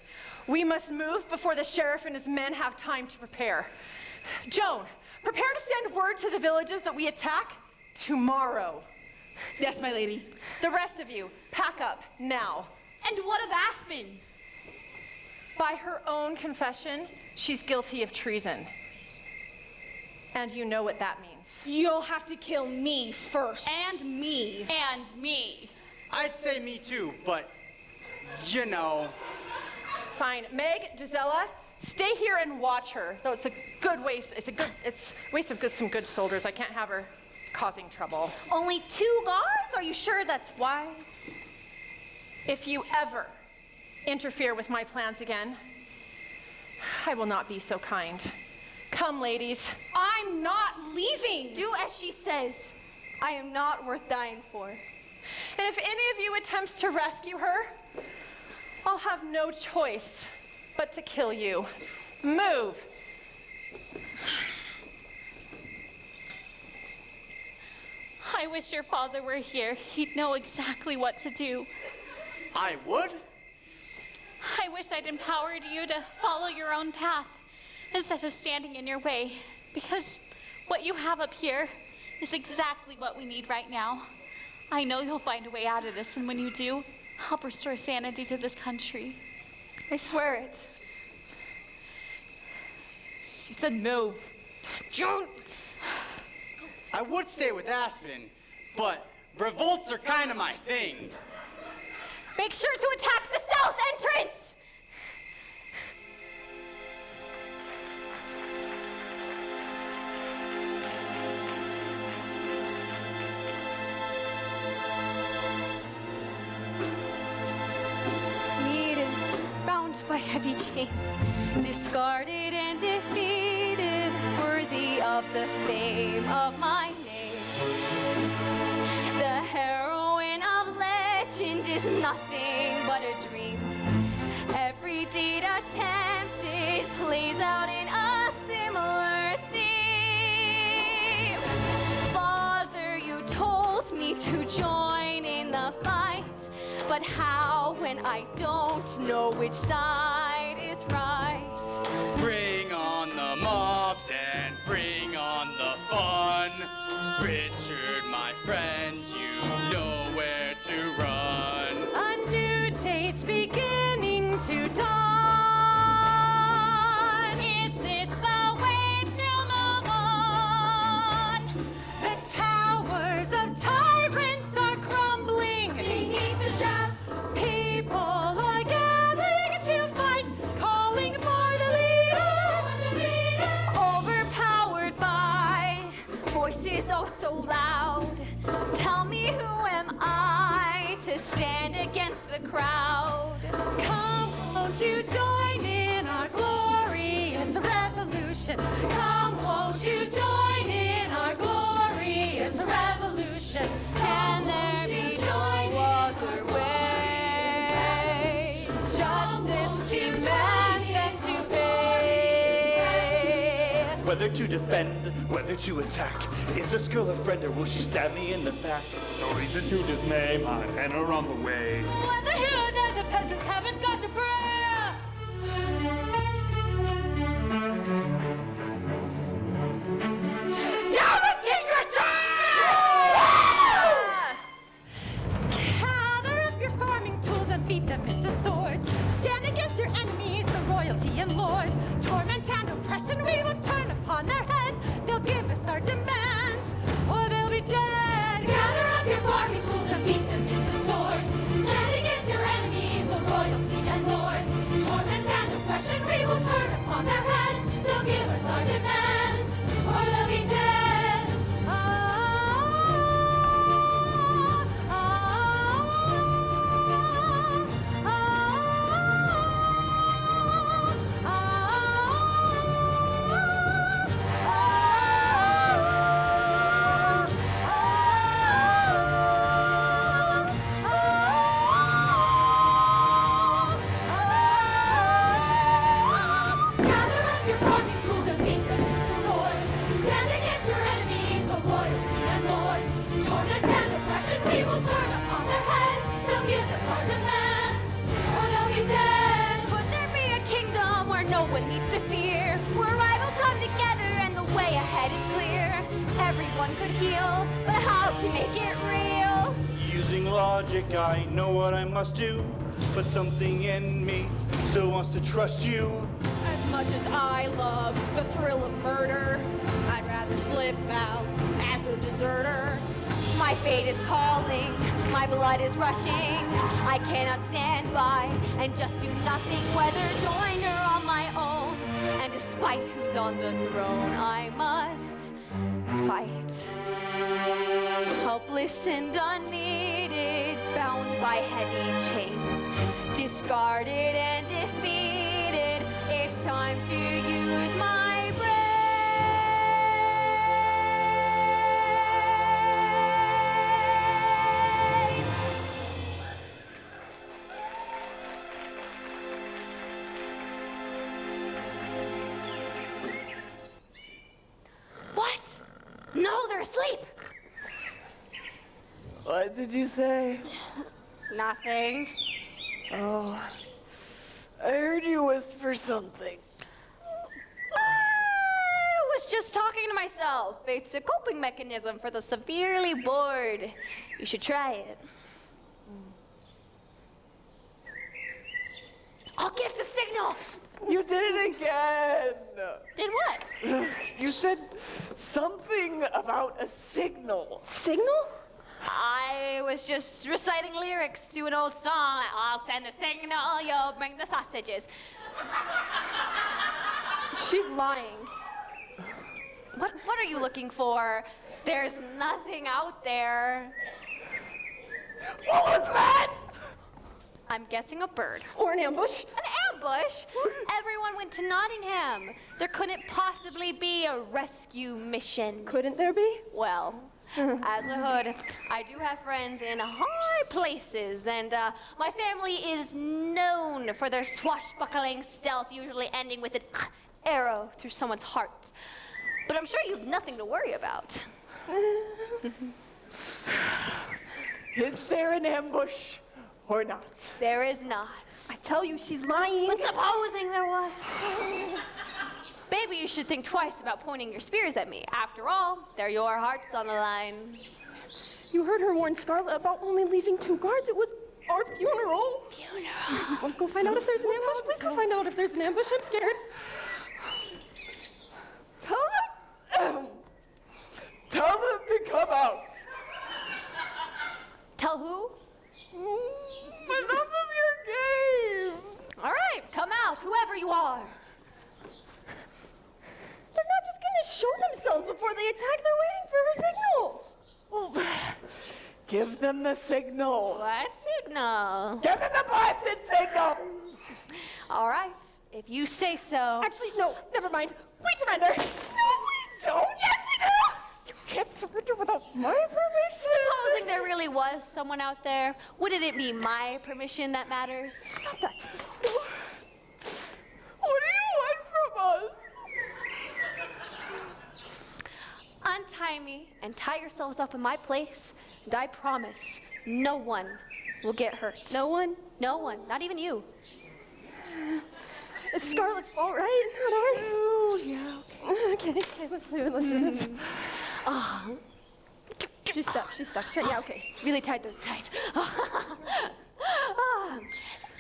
We must move before the sheriff and his men have time to prepare. Joan, prepare to send word to the villages that we attack tomorrow. Yes, my lady. The rest of you, pack up now. And what of Aspen? By her own confession, she's guilty of treason. And you know what that means. You'll have to kill me first. And me. And me. I'd say me too, but you know. Fine. Meg, Gisela, stay here and watch her. Though it's a good waste. It's a waste of some good soldiers. I can't have her causing trouble. Only 2 guards? Are you sure that's wise? If you ever interfere with my plans again, I will not be so kind. Come, ladies. I'm not leaving. Do as she says. I am not worth dying for. And if any of you attempts to rescue her, I'll have no choice but to kill you. Move. I wish your father were here. He'd know exactly what to do. I would? I wish I'd empowered you to follow your own path instead of standing in your way, because what you have up here is exactly what we need right now. I know you'll find a way out of this, and when you do, help restore sanity to this country. I swear it. She said move. Joan! I would stay with Aspen, but revolts are kind of my thing. Make sure to attack the south entrance! Needed, bound by heavy chains, discarded and defeated, worthy of the fame of my name. The heroine of legend is nothing but a dream. Every deed attempted plays out in a similar theme. Father, you told me to join in the fight, but how when I don't know which side is right? Bring on the mobs and bring on the fun. Richard, my friend, you know where to run. A new day's beginning to dawn. Is this the way to move on? The towers of tyrants are crumbling. Beneath the shafts, People are gathering to fight, calling for the leader. overpowered by voices oh so loud. Tell me, who am I to stand against the crowd? Come, won't you join in our glorious revolution? Come, won't you join in our glorious revolution? Can there be no other way? Justice demands and to pay. Whether to defend, whether to attack, is this girl a friend or will she stab me in the back? No reason to dismay, my men are on the way. Whether here or there, the peasants haven't got a prayer. Down with King Richard! Gather up your farming tools and beat them into swords. Stand against your enemies, the royalty and lords. Torment and oppression we will turn upon their heads. They'll give us our demands, or they'll be dead. Gather up your farming tools and beat them into swords. Stand against your enemies, the royalty and lords. Torment and oppression we will turn upon their heads. They'll give us our demands, or they'll be dead. Gather up your farming tools and beat them into one could heal, but how to make it real? Using logic, I know what I must do, but something in me still wants to trust you. As much as I love the thrill of murder, I'd rather slip out as a deserter. My fate is calling, my blood is rushing. I cannot stand by and just do nothing, whether join or on my own. And despite who's on the throne, I must fight. Helpless and unneeded, bound by heavy chains, discarded and defeated, it's time to use my brain. What? No, they're asleep. What did you say? Nothing. Oh, I heard you whisper something. I was just talking to myself. It's a coping mechanism for the severely bored. You should try it. I'll give the signal. You did it again. Did what? You said something about a signal. Signal? I was just reciting lyrics to an old song. I'll send the signal, you'll bring the sausages. She's lying. What are you looking for? There's nothing out there. What was that? I'm guessing a bird. Or an ambush. An ambush? Everyone went to Nottingham. There couldn't possibly be a rescue mission. Couldn't there be? Well, as a hood, I do have friends in high places, and my family is known for their swashbuckling stealth, usually ending with an arrow through someone's heart. But I'm sure you've nothing to worry about. Is there an ambush or not? There is not. I tell you, she's lying. But supposing there was. Maybe you should think twice about pointing your spears at me. After all, they're your hearts on the line. You heard her warn Scarlet about only leaving 2 guards. It was our funeral. Funeral? Well, go find out if there's an ambush. Please go find out if there's an ambush. I'm scared. Tell them to come out. Tell who? Enough of your game. All right, come out, whoever you are. They're not just gonna show themselves before they attack. They're waiting for her signal. Well, give them the signal. What signal? Give them the blasted signal. All right, if you say so. Actually, no, never mind. We surrender. No, we don't. Yes, we do. You can't surrender without my permission. Supposing there really was someone out there, wouldn't it be my permission that matters? Stop that. What do you want from us? Untie me and tie yourselves up in my place, and I promise no one will get hurt. No one? No one, not even you. It's Scarlet's fault, right? Not ours? Oh, yeah. Okay, let's do it, let's do it. Oh. She's stuck. Yeah, okay. Really tied those tight.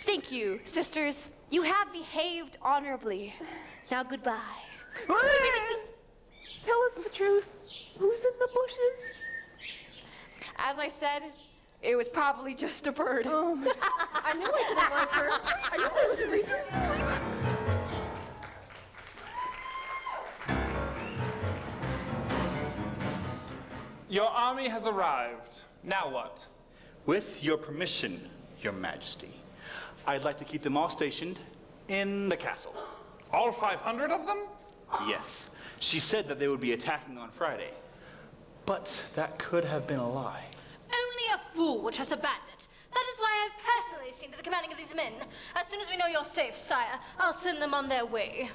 Thank you, sisters. You have behaved honorably. Now goodbye. Tell us the truth. Who's in the bushes? As I said, it was probably just a bird. I knew I didn't like her. I knew there was a reason. Your army has arrived. Now what? With your permission, Your Majesty, I'd like to keep them all stationed in the castle. All 500 of them? Yes. She said that they would be attacking on Friday. But that could have been a lie. Only a fool would trust a bandit. That is why I've personally seen to the commanding of these men. As soon as we know you're safe, sire, I'll send them on their way.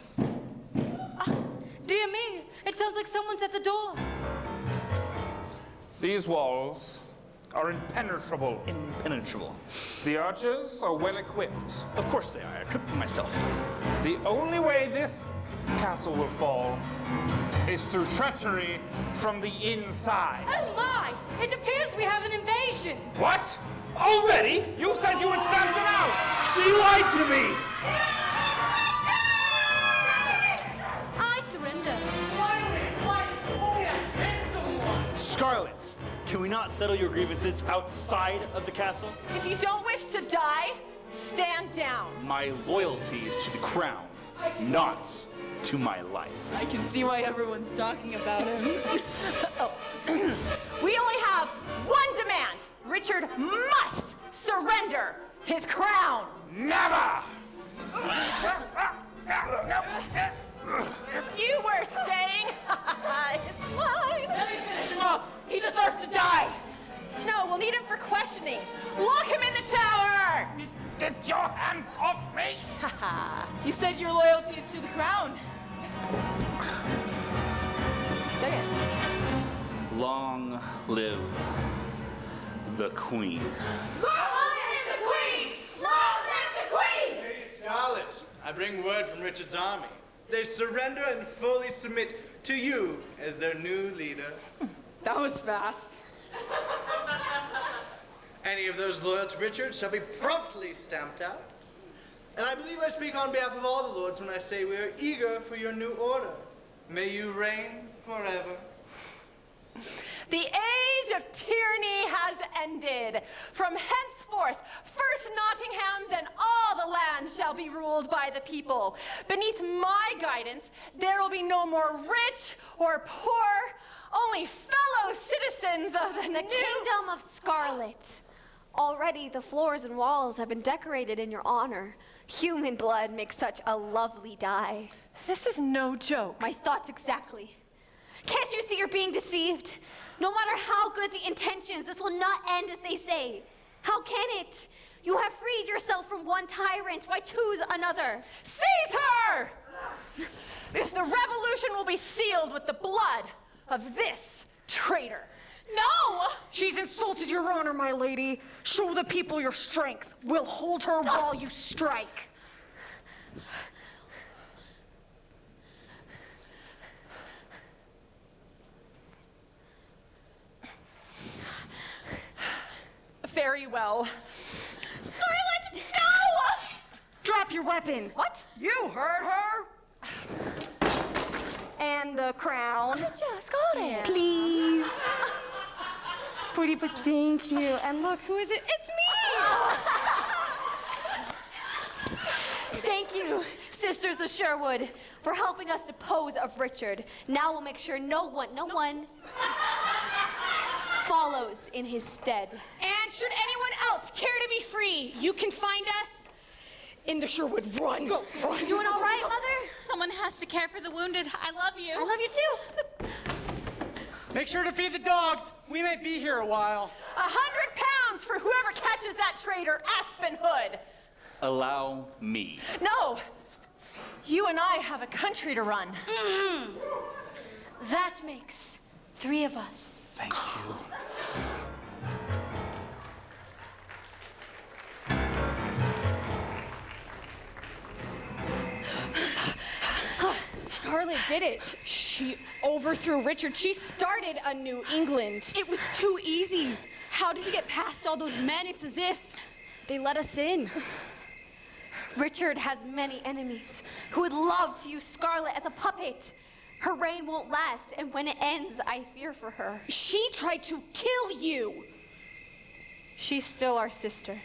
Dear me, it sounds like someone's at the door. These walls are impenetrable. Impenetrable. The archers are well equipped. Of course they are. I equipped them myself. The only way this castle will fall is through treachery from the inside. Oh my! It appears we have an invasion. What? Already? You said you would stamp them out! She lied to me! I surrender. Scarlet, can we not settle your grievances outside of the castle? If you don't wish to die, stand down. My loyalty is to the crown, not to my life. I can see why everyone's talking about him. We only have one demand. Richard must surrender his crown. Never! You were saying it's mine. Let me finish him off. He deserves to die. No, we'll need him for questioning. Lock him in the tower. Get your hands off me! You said your loyalty is to the crown. Say it. Long live the Queen. Lady Scarlet, I bring word from Richard's army. They surrender and fully submit to you as their new leader. That was fast. Any of those loyal to Richard shall be promptly stamped out. And I believe I speak on behalf of all the lords when I say we are eager for your new order. May you reign forever. The age of tyranny has ended. From henceforth, first Nottingham, then all the land shall be ruled by the people. Beneath my guidance, there will be no more rich or poor, only fellow citizens of the kingdom of Scarlet. Already the floors and walls have been decorated in your honor. Human blood makes such a lovely dye. This is no joke. My thoughts exactly. Can't you see you're being deceived? No matter how good the intentions, this will not end as they say. How can it? You have freed yourself from one tyrant. Why choose another? Seize her! The revolution will be sealed with the blood of this traitor. No! She's insulted your honor, my lady. Show the people your strength. We'll hold her while you strike. Very well. Scarlet, no! Drop your weapon. What? You heard her? And the crown. I just got it. Please. Pretty, but thank you. And look, who is it? It's me! Thank you, sisters of Sherwood, for helping us depose of Richard. Now we'll make sure no one follows in his stead. And should anyone else care to be free, you can find us in the Sherwood. Run. Go, run. Doing all right, Mother? Someone has to care for the wounded. I love you. I love you too. Make sure to feed the dogs. We may be here a while. 100 pounds for whoever catches that traitor, Aspen Hood. Allow me. No, you and I have a country to run. Mm-hmm. That makes 3 of us. Thank you. Scarlet did it. She overthrew Richard. She started a New England. It was too easy. How did we get past all those men? It's as if they let us in. Richard has many enemies who would love to use Scarlet as a puppet. Her reign won't last, and when it ends, I fear for her. She tried to kill you. She's still our sister.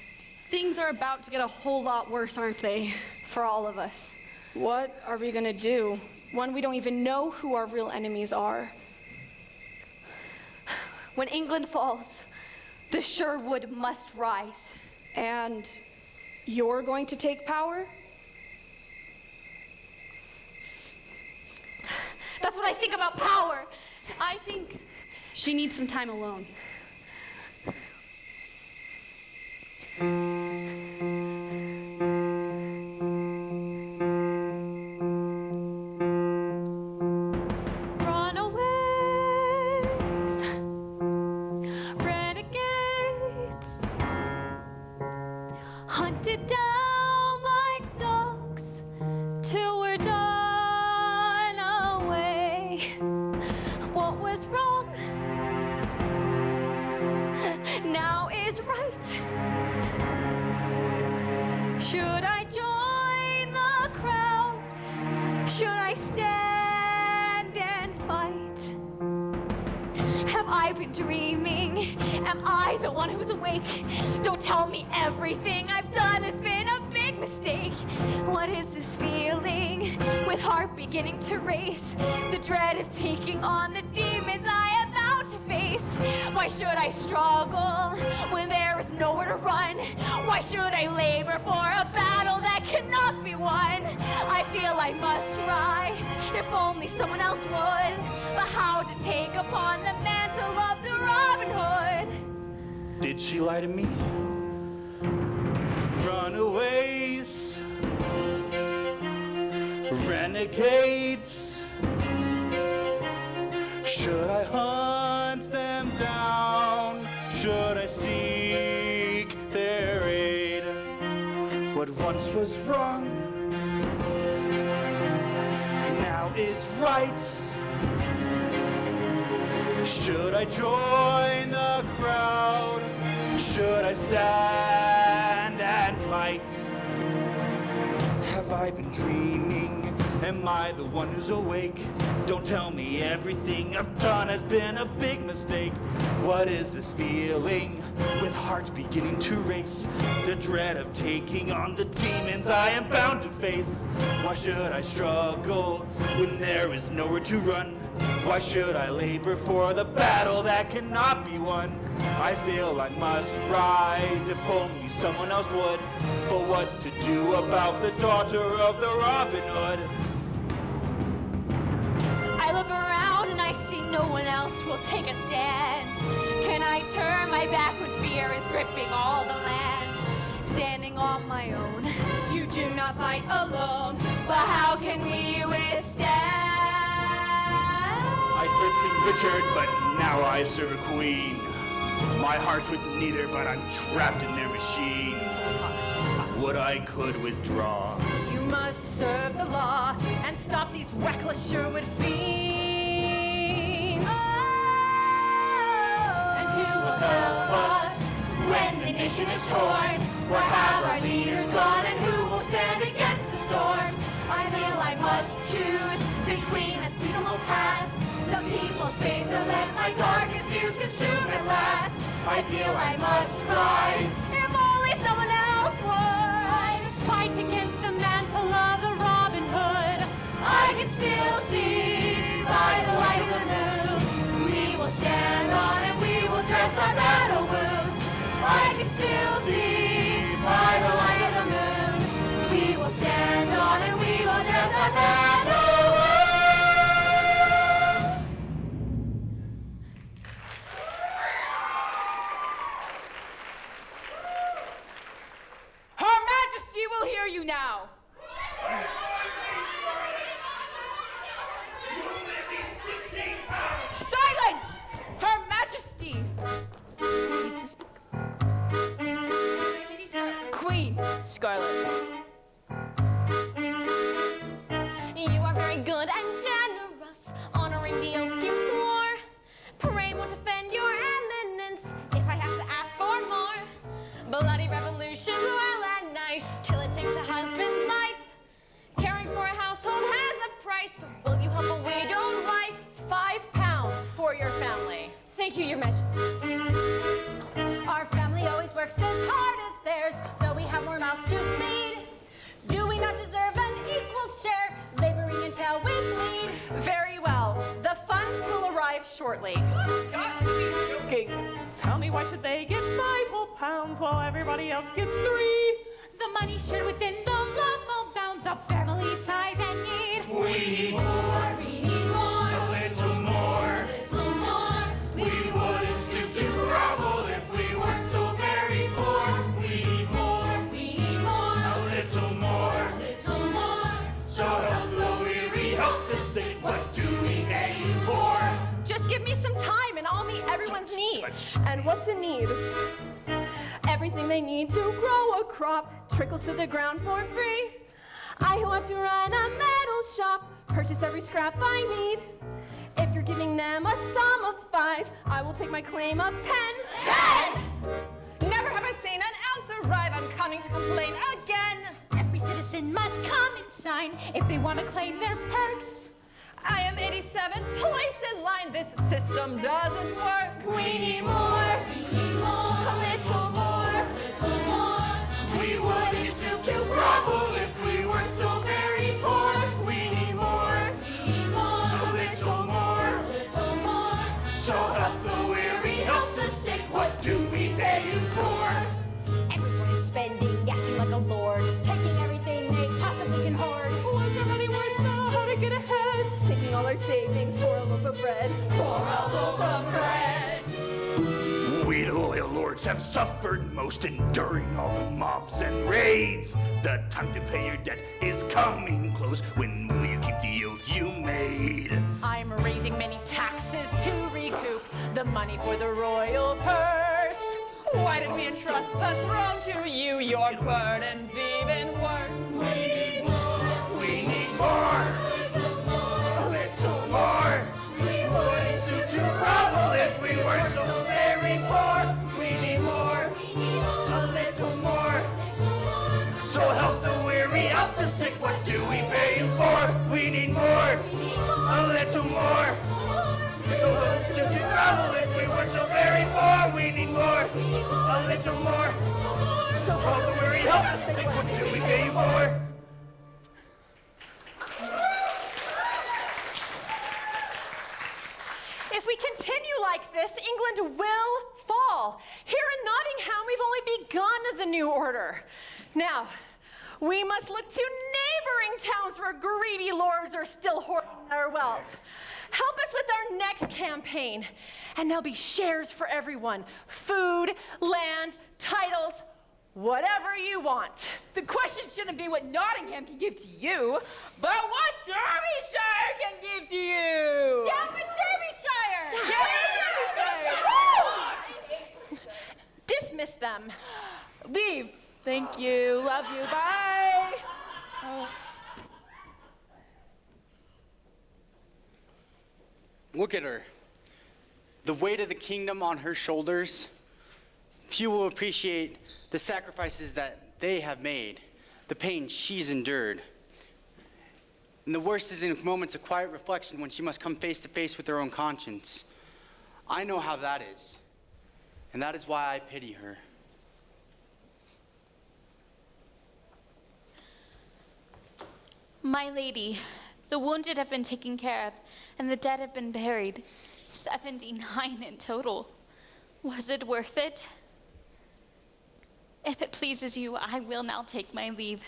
Things are about to get a whole lot worse, aren't they? For all of us. What are we gonna do when we don't even know who our real enemies are? When England falls, the Sherwood must rise. And you're going to take power? That's what I think about power. I think she needs some time alone. Runaways, renegades, hunted down like dogs till we're done. What was wrong now is right. Should I join the crowd? Should I stand and fight? Have I been dreaming? Am I the one who's awake? Don't tell me everything I've done has been a big mistake. What is this feeling? With heart beginning to race, the dread of taking on the demons I am bound to face. Why should I struggle when there is nowhere to run? Why should I labor for a battle that cannot be won? I feel I must rise, if only someone else would. But how to take upon the mantle of the Robin Hood? Did she lie to me? Runaways, renegades. Should I hunt them down? Should I seek their aid? What once was wrong now is right. Should I join the crowd? Should I stand and fight? Have I been dreaming? Am I the one who's awake? Don't tell me everything I've done has been a big mistake. What is this feeling? With heart beginning to race, the dread of taking on the demons I am bound to face. Why should I struggle when there is nowhere to run? Why should I labor for the battle that cannot be won? I feel I must rise, if only someone else would. But what to do about the daughter of the Robin Hood? I look around and I see no one else will take a stand. Can I turn my back when fear is gripping all the land? Standing on my own, You do not fight alone. but how can we withstand? I served King Richard, but now I serve a queen. My heart's with neither, but I'm trapped in their machine. Would I could withdraw. You must serve the law and stop these reckless Sherwood fiends. And who will help us when the nation is torn? Where have our leaders gone and who will stand against the storm? I feel I must choose between unspeakable past, the people's faith, or let my darkest fears consume at last. I feel I must rise, if only someone else would. Fight against the mantle of the Robin Hood. I can still see by the light of the moon. We will stand on and we will dress our battle wounds. I can still see by the light of the moon. We will stand on and we will dress our battle wounds. Her Majesty will hear you now. Silence! Her Majesty needs to speak. Queen Scarlet. You are very good and generous, honoring the oath you swore. Parade will defend your eminence if I have to ask for more. Bloody revolutions, well and nice, till it takes a husband's life. Caring for a household has a price. Will you help a widowed wife? £5 for your family. Thank you, Your Majesty. Our family always works as hard as theirs, though we have more mouths to feed. Do we not deserve an equal share, laboring until we bleed? Very well. The funds will arrive shortly. Got to be joking. Tell me, why should they get 5 whole pounds while everybody else gets 3? The money shared within the lawful bounds of family size and need. We need more. We need more. A little more. A little more. We wouldn't stoop to grovel if we weren't so very poor. We need more. We need more. A little more. A little more. So help the weary, help the sick. What do we pay you for? Just give me some time and I'll meet everyone's needs. And what's a need? Everything they need to grow a crop trickles to the ground for free. I want to run a metal shop, purchase every scrap I need. If you're giving them a sum of 5, I will take my claim of 10. 10! Never have I seen an ounce arrive. I'm coming to complain again. Every citizen must come and sign if they want to claim their perks. I am 87th place in line. This system doesn't work. We need more. We need more. A little more. A little more. We wouldn't stoop to grovel if we weren't so very poor. We need more. We need more. A little more. A little more. So help the weary, help the sick. What do we pay you for? Everyone is spending, acting like a lord, taking everything they possibly can hoard. What's everybody worth now? How to get ahead? Sinking all our savings for a loaf of bread. For a loaf of bread. We loyal lords have suffered most, enduring all the mobs and raids. The time to pay your debt is coming close. When will you keep the oath you made? I'm raising many taxes to recoup the money for the royal purse. Why did we entrust the throne to you? Your burden's even worse. We need more. We need more. A little more. We wouldn't stoop to grovel if we weren't so very poor. We need more. A little more. So help the weary, help the sick. What do we pay you for? We need more. A little more. So let's stoop to grovel if we weren't so very poor. We need more. A little more. So help the weary, help the sick. What do we pay you for? If we continue like this, England will fall. Here in Nottingham, we've only begun the new order. Now, we must look to neighboring towns where greedy lords are still hoarding their wealth. Help us with our next campaign, and there'll be shares for everyone. Food, land, titles, whatever you want. The question shouldn't be what Nottingham can give to you, but what Derbyshire can give to you. Down with Derbyshire! Dismiss them. Leave. Thank you. Love you. Bye. Look at her. The weight of the kingdom on her shoulders. Few will appreciate the sacrifices that they have made, the pain she's endured. And the worst is in moments of quiet reflection when she must come face to face with her own conscience. I know how that is, and that is why I pity her. My lady, the wounded have been taken care of, and the dead have been buried. 79 in total. Was it worth it? If it pleases you, I will now take my leave.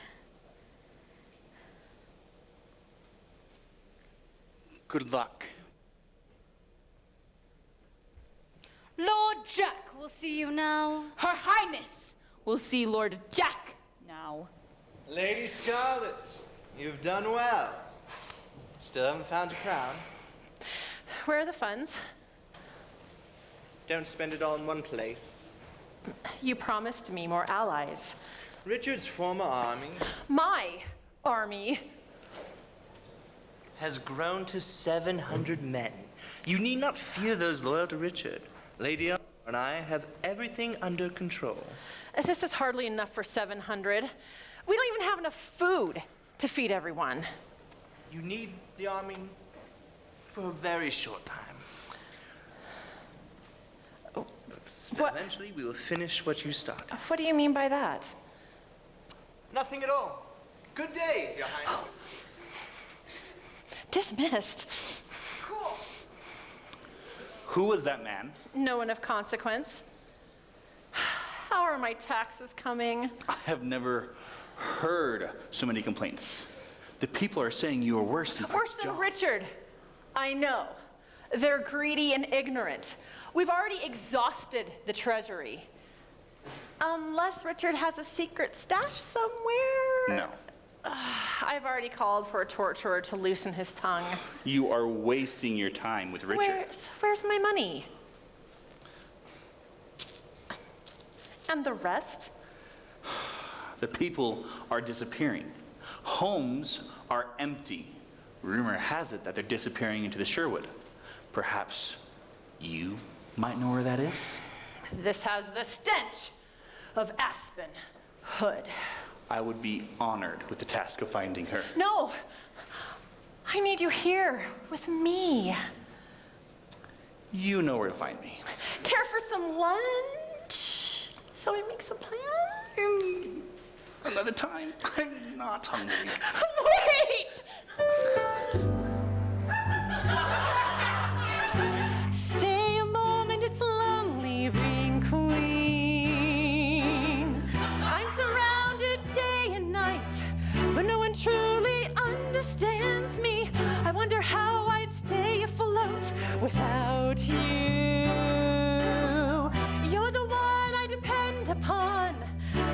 Good luck. Lord Jack will see you now. Her Highness will see Lord Jack now. Lady Scarlet, you've done well. Still haven't found your crown. Where are the funds? Don't spend it all in one place. You promised me more allies. Richard's former army My army. has grown to 700 men. You need not fear those loyal to Richard. Lady Eleanor and I have everything under control. This is hardly enough for 700. We don't even have enough food to feed everyone. You need the army for a very short time. What? Eventually, we will finish what you started. What do you mean by that? Nothing at all. Good day, Your Highness. Dismissed. Who was that man? No one of consequence. How are my taxes coming? I have never heard so many complaints. The people are saying you are worse than Worse Prince than John. Richard. I know. They're greedy and ignorant. We've already exhausted the treasury. Unless Richard has a secret stash somewhere. No. I've already called for a torturer to loosen his tongue. You are wasting your time with Richard. Where's my money? And the rest? The people are disappearing. Homes are empty. Rumor has it that they're disappearing into the Sherwood. Perhaps you might know where that is? This has the stench of Aspen Hood. I would be honored with the task of finding her. No, I need you here with me. You know where to find me. Care for some lunch? Shall we make some plans? Another time. I'm not hungry. Wait! Stay a moment, it's lonely being queen. I'm surrounded day and night, but no one truly understands me. I wonder how I'd stay afloat without you. You're the one I depend upon.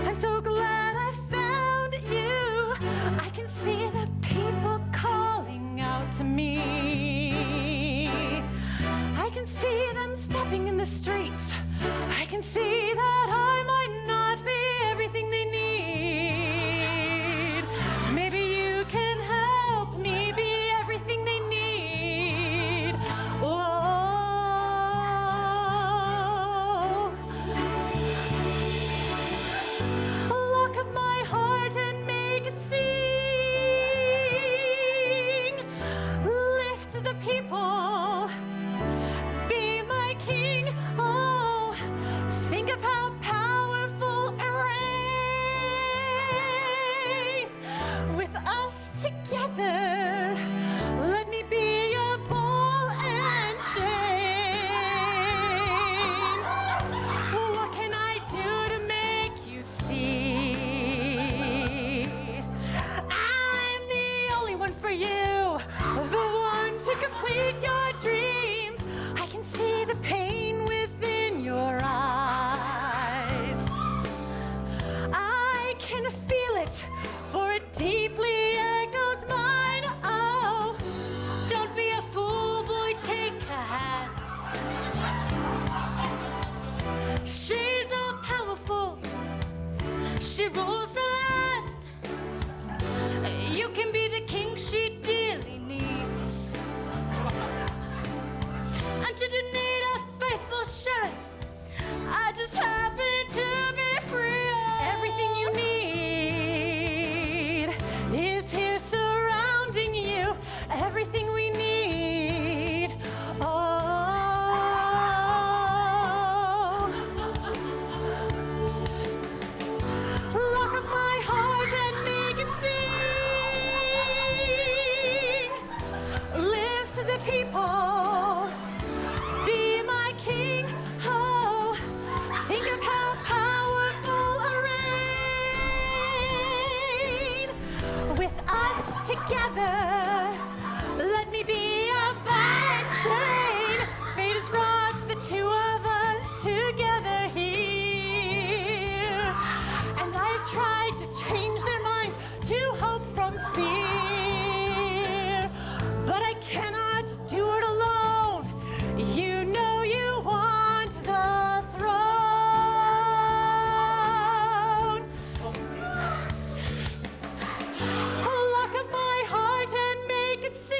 I'm so glad I found you. I can see the people calling out to me. I can see them stepping in the streets. I can see that I might not be everything they need. Maybe you can help me be everything they need. Oh, lock up my heart and make it sing. Lift the people. Be my king. Oh, think of how powerful a reign. With us together, let me be your ball and chain. What can I do to make you see? I'm the only one for you, the one to complete your dreams. I can see the pain within your eyes. I can feel it, for it deeply echoes mine. Oh, don't be a fool, boy, take a hand. She's all powerful, she rules the land. You can be the king she dearly needs. And should you need a faithful sheriff, I just happen to be free. Everything you need is here surrounding you. Everything we need. Oh, lock up my heart and make it sing. Lift the people. Be my king. Oh, think of how powerful a reign. With us together, let me be a ball and chain. Fate has brought the two of us together here. And I've tried to change their minds to hope from fear. But I cannot do it alone. You know you want the throne. Lock up my heart and make it sing.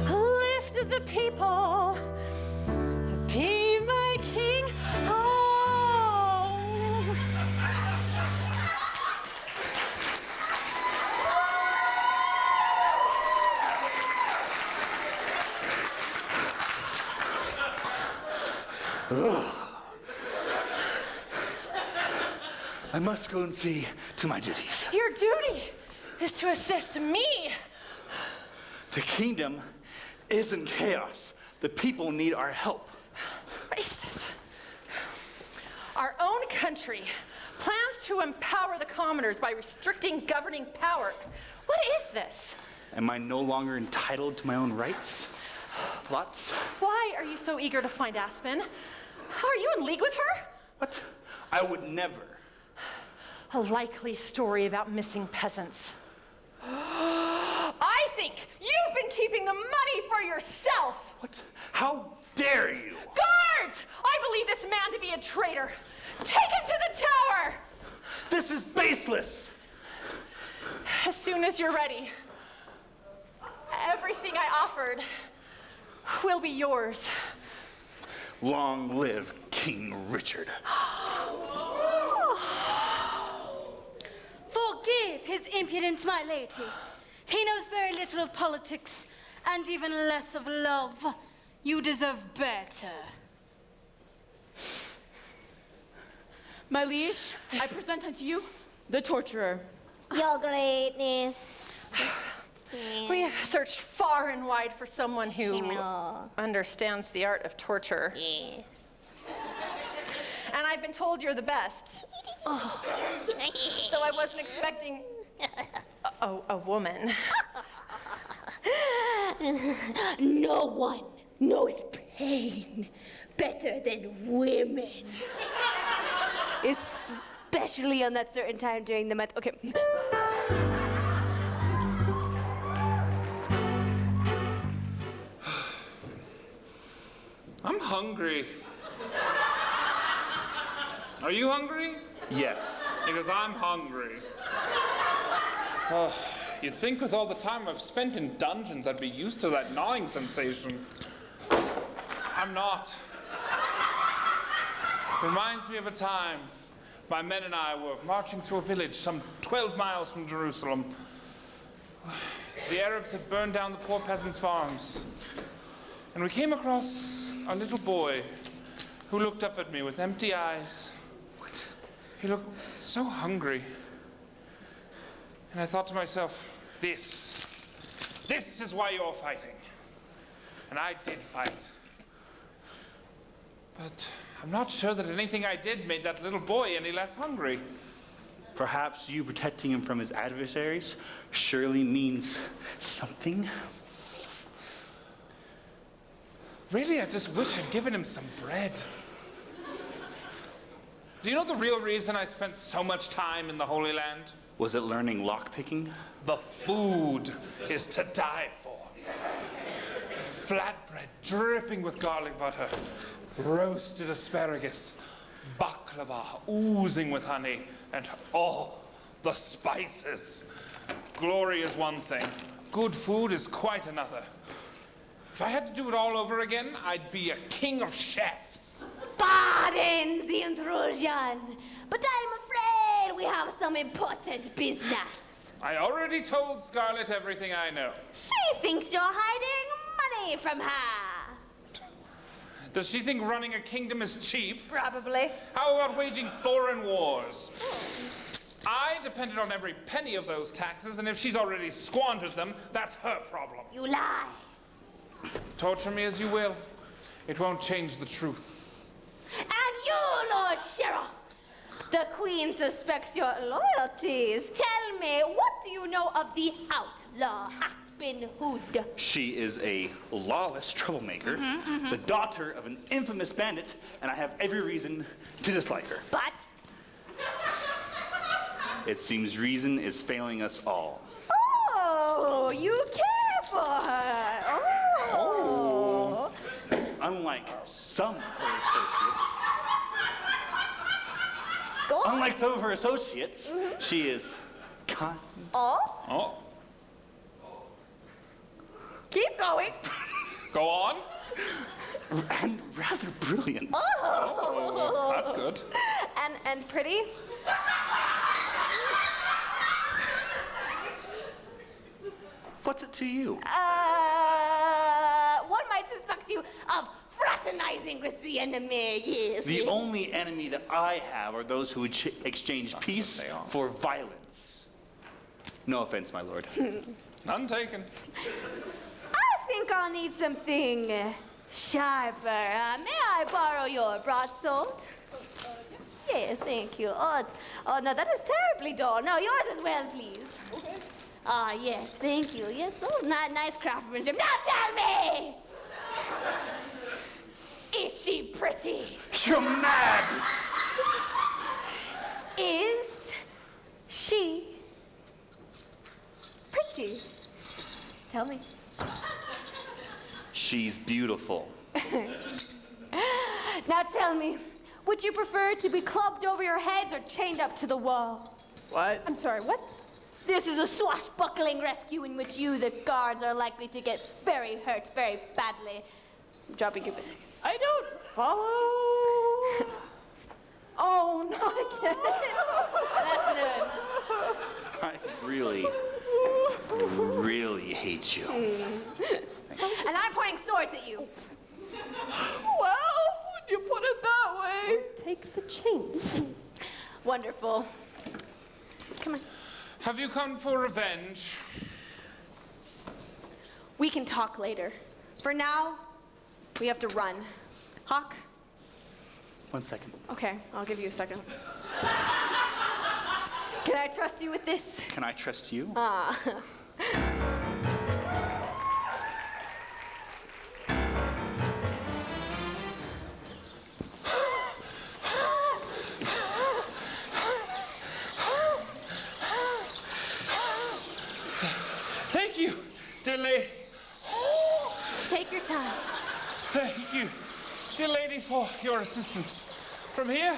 Lift the people. Be my king. Oh. I must go and see to my duties. Your duty is to assist me. The kingdom isn't chaos. The people need our help. Racist. Our own country plans to empower the commoners by restricting governing power. What is this? Am I no longer entitled to my own rights? Lots? Why are you so eager to find Aspen? Are you in league with her? What? I would never. A likely story about missing peasants. I think you've been keeping the money for yourself. What? How dare you? Guards! I believe this man to be a traitor. Take him to the tower. This is baseless! As soon as you're ready, everything I offered will be yours. Long live King Richard. Forgive his impudence, my lady. He knows very little of politics and even less of love. You deserve better. My liege, I present unto you the torturer. Your greatness. We have searched far and wide for someone who understands the art of torture. Yes. And I've been told you're the best. Though I wasn't expecting a woman. No one knows pain better than women. Especially on that certain time during the month. Okay. I'm hungry. Are you hungry? Yes. Because I'm hungry. Oh, you'd think with all the time I've spent in dungeons, I'd be used to that gnawing sensation. I'm not. It reminds me of a time my men and I were marching through a village some 12 miles from Jerusalem. The Arabs had burned down the poor peasants' farms. And we came across a little boy who looked up at me with empty eyes. He looked so hungry. And I thought to myself, this is why you're fighting. And I did fight. But I'm not sure that anything I did made that little boy any less hungry. Perhaps you protecting him from his adversaries surely means something. Really, I just wish I'd given him some bread. Do you know the real reason I spent so much time in the Holy Land? Was it learning lockpicking? The food is to die for. Flatbread dripping with garlic butter, roasted asparagus, baklava oozing with honey, and all the spices. Glory is one thing. Good food is quite another. If I had to do it all over again, I'd be a king of chefs. Pardon the intrusion, but I'm afraid we have some important business. I already told Scarlet everything I know. She thinks you're hiding money from her. Does she think running a kingdom is cheap? Probably. How about waging foreign wars? I depended on every penny of those taxes, and if she's already squandered them, that's her problem. You lie. Torture me as you will. It won't change the truth. And you, Lord Sheriff, the Queen suspects your loyalties. Tell me, what do you know of the outlaw Aspen Hood? She is a lawless troublemaker, the daughter of an infamous bandit, and I have every reason to dislike her. But it seems reason is failing us all. Oh, you care for her. Oh. Unlike some of her associates. Go on. Unlike some of her associates, she is kind. Oh, Keep going. go on. And rather brilliant. Oh, that's good. And pretty. What's it to you? One might suspect you of fraternizing with the enemy, yes. The only enemy that I have are those who would exchange peace for violence. No offense, my lord. None taken. I think I'll need something sharper. May I borrow your broadsword? Yes, thank you. Oh, no, that is terribly dull. No, yours as well, please. Ah, yes, thank you. Yes, oh, nice craftsmanship. Now tell me! Is she pretty? You're mad! Is she pretty? Tell me. She's beautiful. Now tell me, Would you prefer to be clubbed over your heads or chained up to the wall? What? I'm sorry, what? This is a swashbuckling rescue in which you, the guards, are likely to get very hurt very badly. I'm dropping your bag. I don't follow. Oh, not again. That's I really hate you. And I'm pointing swords at you. Well, when you put it that way. Take the chains. Wonderful. Come on. Have you come for revenge? We can talk later. For now, we have to run. Hawk? 1 second. Okay, I'll give you a second. Can I trust you with this? Can I trust you? Thank you, dear lady. Take your time. Thank you, dear lady, for your assistance. From here,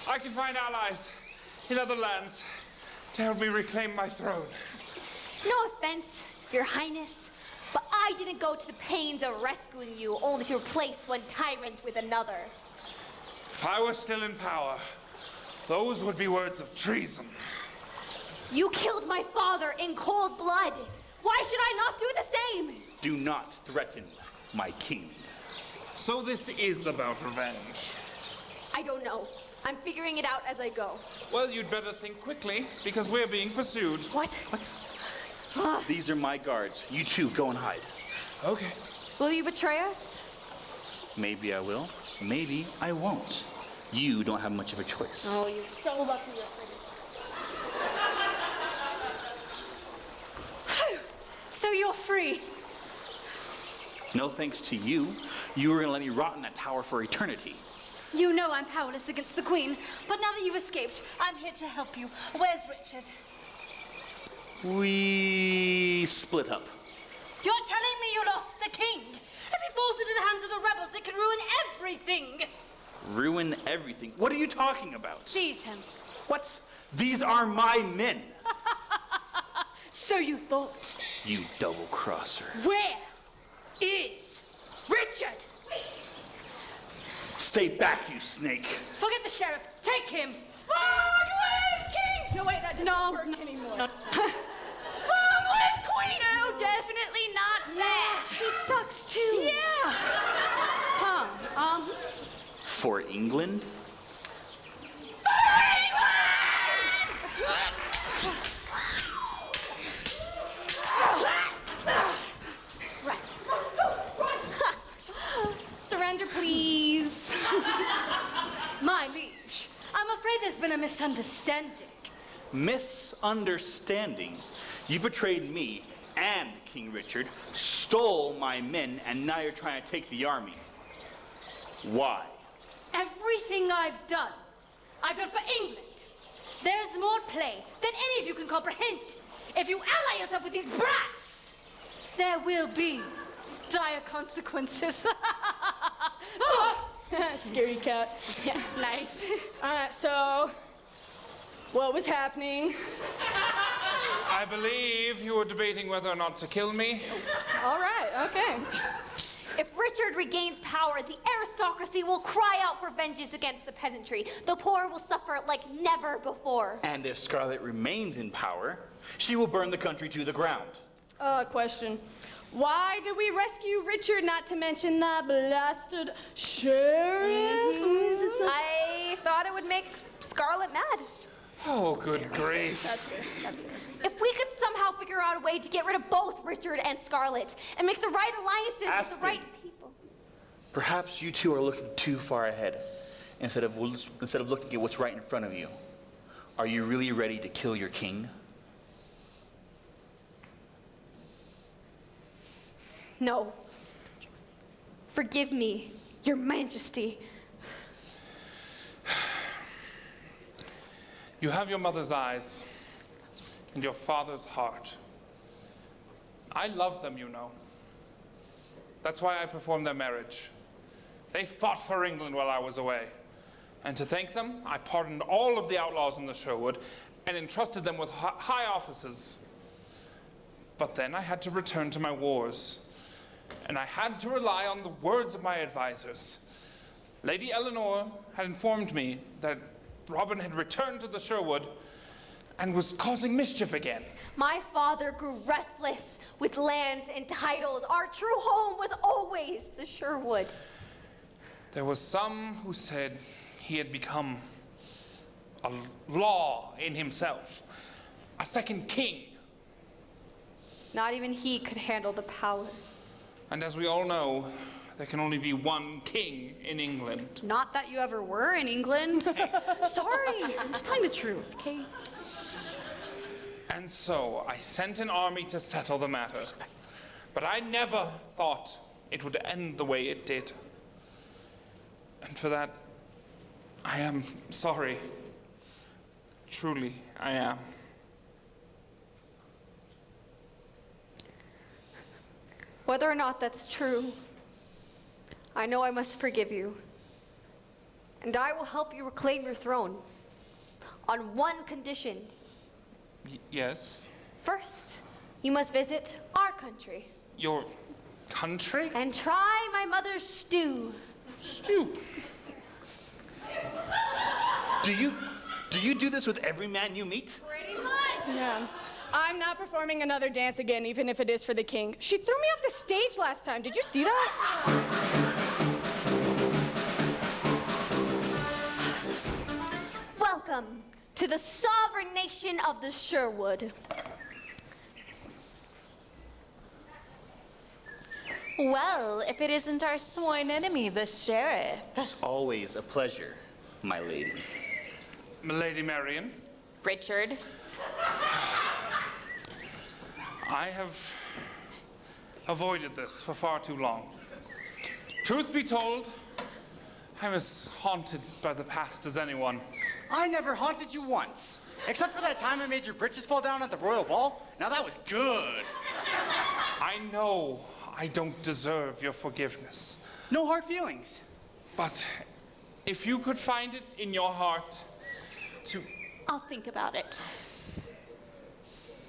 I can find allies in other lands to help me reclaim my throne. No offense, Your Highness, but I didn't go to the pains of rescuing you only to replace one tyrant with another. If I were still in power, those would be words of treason. You killed my father in cold blood. Why should I not do the same? Do not threaten my king. So this is about revenge. I don't know. I'm figuring it out as I go. Well, you'd better think quickly, because we're being pursued. What? These are my guards. You two, go and hide. Okay. Will you betray us? Maybe I will. Maybe I won't. You don't have much of a choice. Oh, you're so lucky you're free. So you're free. No thanks to you. You were gonna let me rot in that tower for eternity. You know I'm powerless against the Queen, but now that you've escaped, I'm here to help you. Where's Richard? We split up. You're telling me you lost the King? If he falls into the hands of the rebels, it can ruin everything. Ruin everything. What are you talking about? Seize him. What? These are my men. So you thought. You double-crosser. Where is Richard? Stay back, you snake. Forget the sheriff. Take him. Long live King! No, wait, that doesn't work anymore. Long live Queen! No, definitely not that. She sucks too. Yeah. Huh. For England? Surrender, please. My liege, I'm afraid there's been a misunderstanding. Misunderstanding? You betrayed me and King Richard, stole my men, and now you're trying to take the army. Why? Everything I've done for England. There's more play than any of you can comprehend. If you ally yourself with these brats, there will be dire consequences. Scaredy cat. Yeah, nice. Alright, so what was happening? I believe you were debating whether or not to kill me. Alright, okay. If Richard regains power, the aristocracy will cry out for vengeance against the peasantry. The poor will suffer like never before. And if Scarlet remains in power, she will burn the country to the ground. Question. Why did we rescue Richard, not to mention the blasted sheriff? I thought it would make Scarlet mad. Oh, good grief. That's fair, that's fair. If we could somehow figure out a way to get rid of both Richard and Scarlet and make the right alliances with the right people. Perhaps you two are looking too far ahead instead of looking at what's right in front of you. Are you really ready to kill your king? No. Forgive me, Your Majesty. You have your mother's eyes and your father's heart. I love them, you know. That's why I performed their marriage. They fought for England while I was away, And to thank them, I pardoned all of the outlaws in the Sherwood and entrusted them with high offices. But then I had to return to my wars, and I had to rely on the words of my advisors. Lady Eleanor had informed me that Robin had returned to the Sherwood and was causing mischief again. My father grew restless with lands and titles. Our true home was always the Sherwood. There was some who said he had become a law in himself, a second king. Not even he could handle the power. And as we all know, there can only be one king in England. Not that you ever were in England. Sorry, I'm just telling the truth, okay? And so I sent an army to settle the matter. But I never thought it would end the way it did. And for that, I am sorry. Truly, I am. Whether or not that's true, I know I must forgive you. And I will help you reclaim your throne on one condition. Yes? First, you must visit our country. Your country? And try my mother's stew. Stew? Do you do this with every man you meet? Pretty much. Yeah. I'm not performing another dance again, even if it is for the king. She threw me off the stage last time. Did you see that? Welcome to the sovereign nation of the Sherwood. Well, if it isn't our sworn enemy, the sheriff. It's always a pleasure, my lady. Lady Marion, Richard. I have avoided this for far too long. Truth be told, I'm as haunted by the past as anyone. I never haunted you once. Except for that time I made your britches fall down at the royal ball. Now that was good. I know I don't deserve your forgiveness. No hard feelings. But if you could find it in your heart to... I'll think about it.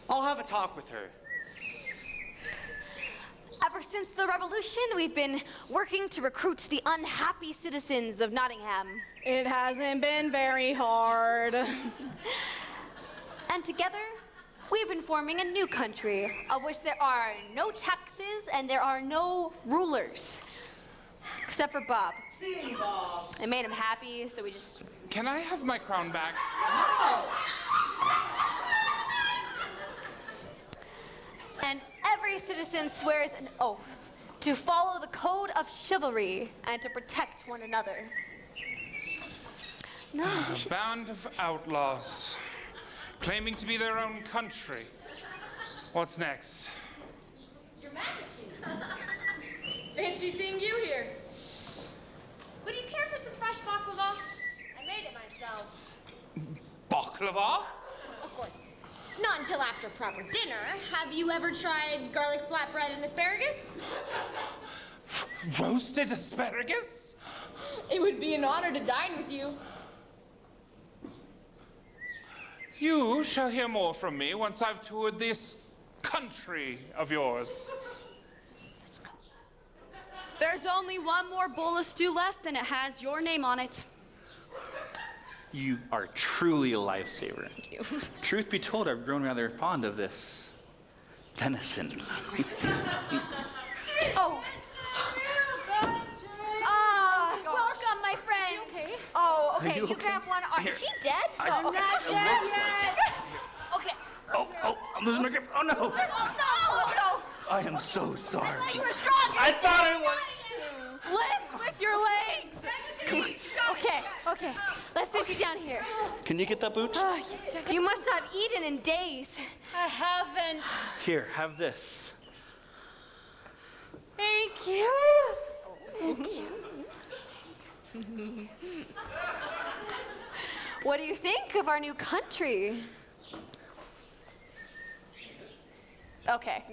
I'll have a talk with her. Ever since the revolution, we've been working to recruit the unhappy citizens of Nottingham. It hasn't been very hard. And together, we've been forming a new country, of which there are no taxes and there are no rulers. Except for Bob. It made him happy, so we just... Can I have my crown back? And every citizen swears an oath to follow the code of chivalry and to protect one another. No, A band of outlaws, claiming to be their own country. What's next? Your Majesty. Fancy seeing you here. Would you care for some fresh baklava? I made it myself. Baklava? Of course. Not until after proper dinner. Have you ever tried garlic flatbread and asparagus? Roasted asparagus? It would be an honor to dine with you. You shall hear more from me once I've toured this country of yours. There's only one more bowl of stew left, and it has your name on it. You are truly a lifesaver. Thank you. Truth be told, I've grown rather fond of this venison. Oh. Welcome, my friend. Okay. Oh, okay. Are you You okay? grab one. Here. Is she dead? I'm okay. not dead yet. Okay. Oh, I'm losing my grip. Oh, no. Oh, I am so sorry. no. You were strong. I thought I was. Lift with your legs. Okay. Let's sit you down here. Can you get that boot? You must not have eaten in days. I haven't. Here, have this. Thank you. What do you think of our new country? Okay.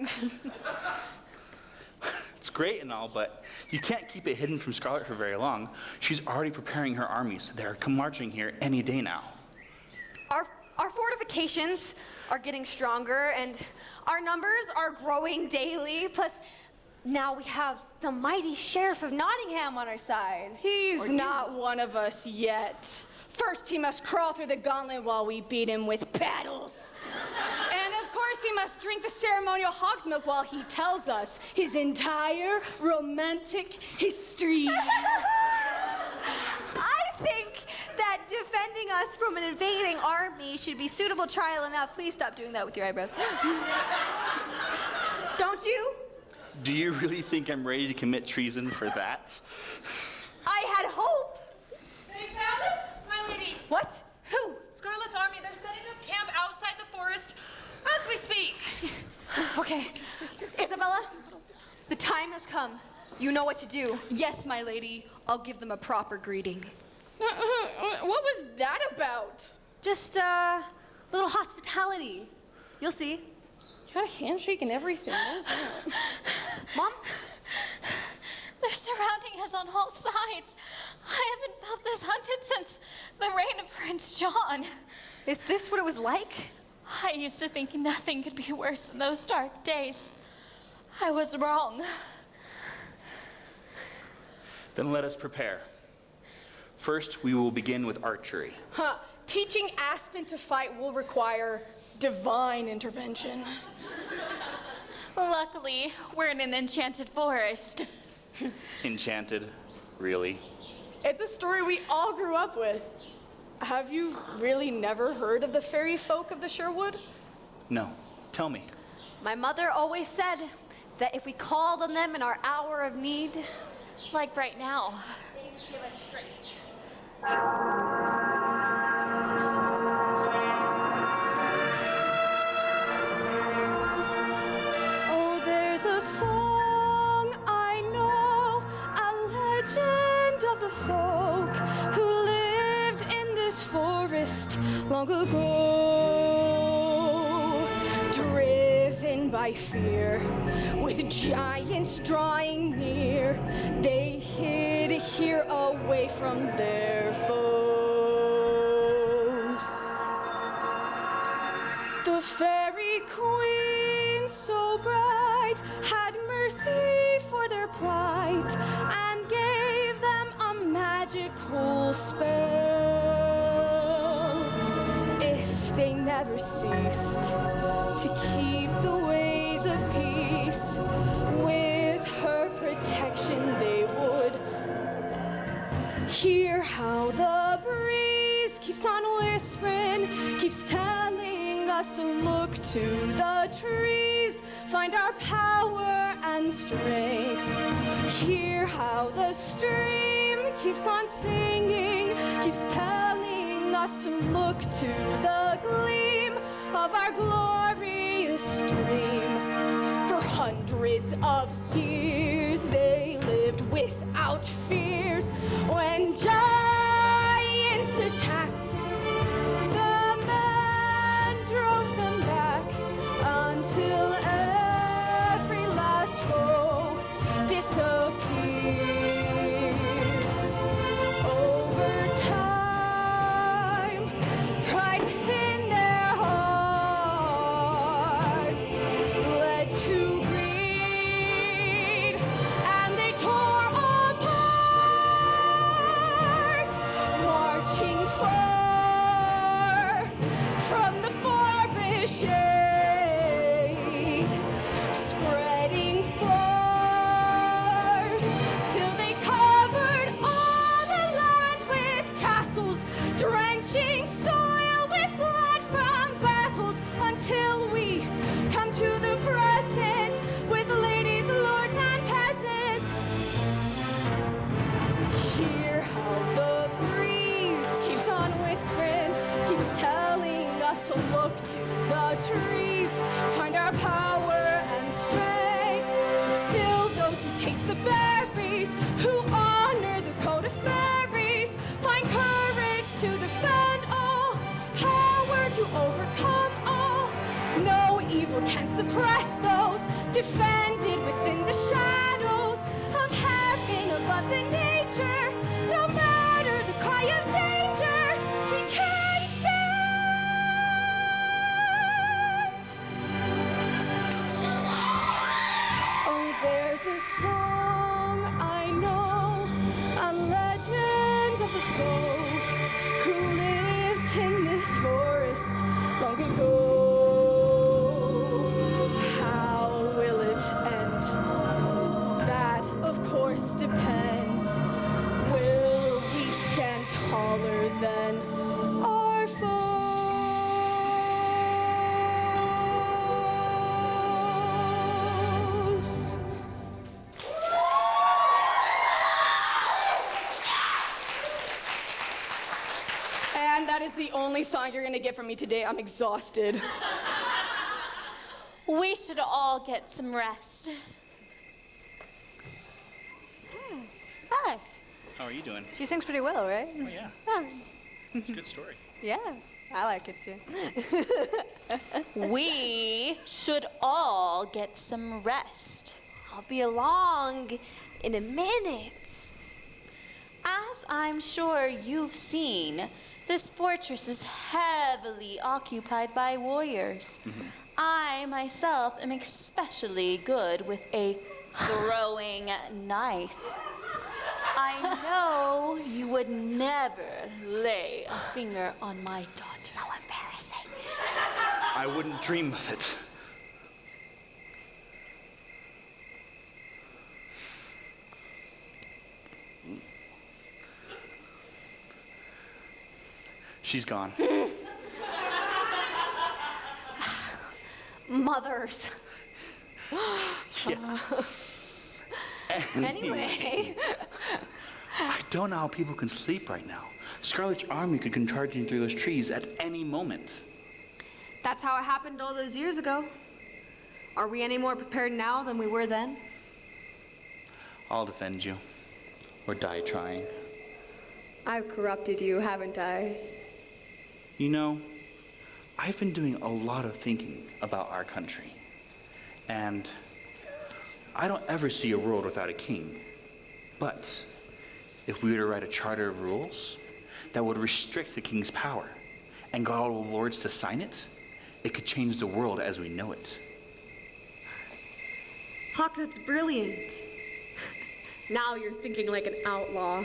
It's great and all, but you can't keep it hidden from Scarlet for very long. She's already preparing her armies. They're marching here any day now. Our fortifications are getting stronger, and our numbers are growing daily. Plus, now we have the mighty Sheriff of Nottingham on our side. He's not one of us yet. First, he must crawl through the gauntlet while we beat him with paddles. And of course, he must drink the ceremonial hog's milk while he tells us his entire romantic history. I think that defending us from an invading army should be suitable trial enough. Please stop doing that with your eyebrows. Don't you? Do you really think I'm ready to commit treason for that? I had hoped. They found us, my lady. What? Who? Scarlet's army. They're setting up camp outside the forest as we speak. Okay. Isabella, the time has come. You know what to do. Yes, my lady. I'll give them a proper greeting. What was that about? Just a little hospitality. You'll see. You got a handshake and everything. What was that? Mom? They're surrounding us on all sides. I haven't felt this hunted since the reign of Prince John. Is this what it was like? I used to think nothing could be worse than those dark days. I was wrong. Then let us prepare. First, we will begin with archery. Huh. Teaching Aspen to fight will require divine intervention. Luckily, we're in an enchanted forest. Enchanted? Really? It's a story we all grew up with. Have you really never heard of the fairy folk of the Sherwood? No. Tell me. My mother always said that if we called on them in our hour of need, like right now, they would give us strength. Oh, there's a song I know, a legend of the folk who lived in this forest long ago. Driven by fear, with giants drawing near, they hid here away from their foes. The fairy queen, so bright, had mercy for their plight and gave them a magical spell. If they never ceased to keep the ways of peace, with her protection they would hear how the breeze keeps on whispering, keeps telling us to look to the trees, find our power and strength. Hear how the stream keeps on singing, keeps telling us to look to the gleam of our glorious stream. For hundreds of years they lived without fears. When giants attacked, the men drove them back until every last foe disappeared. Over time, pride within their hearts led to greed, and they tore apart, marching far from the forest shade, spreading forth till they covered all the land with castles, drenching soil with blood from battles, until we come to the present with ladies, lords, and peasants. Hear how the breeze keeps on whispering, keeps telling us to look to the trees, find our power and strength. Still, those who taste the berries, who honor the code of fairies, find courage to defend all, power to overcome all. No evil can suppress those defended within the shadows. There's a song I know, a legend of the folk who lived in this forest long ago. How will it end? That, of course, depends. Will we stand taller than our foes? And that is the only song you're gonna get from me today. I'm exhausted. We should all get some rest. Hi. How are you doing? She sings pretty well, right? Oh, yeah. It's a good story. Yeah, I like it too. We should all get some rest. I'll be along in a minute. As I'm sure you've seen, this fortress is heavily occupied by warriors. I myself am especially good with a throwing knife. I know you would never lay a finger on my daughter. So embarrassing. I wouldn't dream of it. She's gone. Mothers. Yeah. Anyway. I don't know how people can sleep right now. Scarlet's army could come charging through those trees at any moment. That's how it happened all those years ago. Are we any more prepared now than we were then? I'll defend you. Or die trying. I've corrupted you, haven't I? You know, I've been doing a lot of thinking about our country. And I don't ever see a world without a king. But if we were to write a charter of rules that would restrict the king's power and got all the lords to sign it, it could change the world as we know it. Hawk, that's brilliant. Now you're thinking like an outlaw.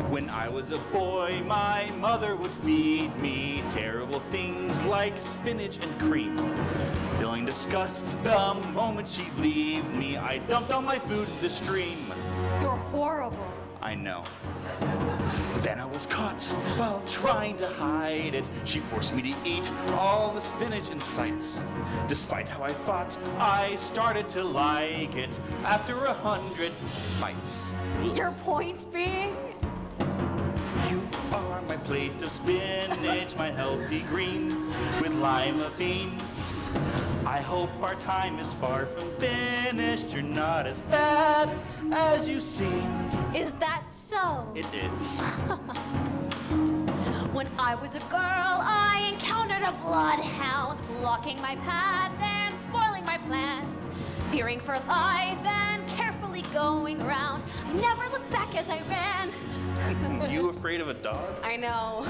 When I was a boy, my mother would feed me terrible things like spinach and cream. Feeling disgust the moment she'd leave me, I dumped all my food in the stream. You're horrible. I know. Then I was caught while trying to hide it. She forced me to eat all the spinach in sight. Despite how I fought, I started to like it after 100 bites. Your point being? You are my plate of spinach, my healthy greens with lima beans. I hope our time is far from finished. You're not as bad as you seemed. Is that so? It is. When I was a girl, I encountered a bloodhound, blocking my path and spoiling my plans. Fearing for life and carefully going around, I never looked back as I ran. You afraid of a dog? I know.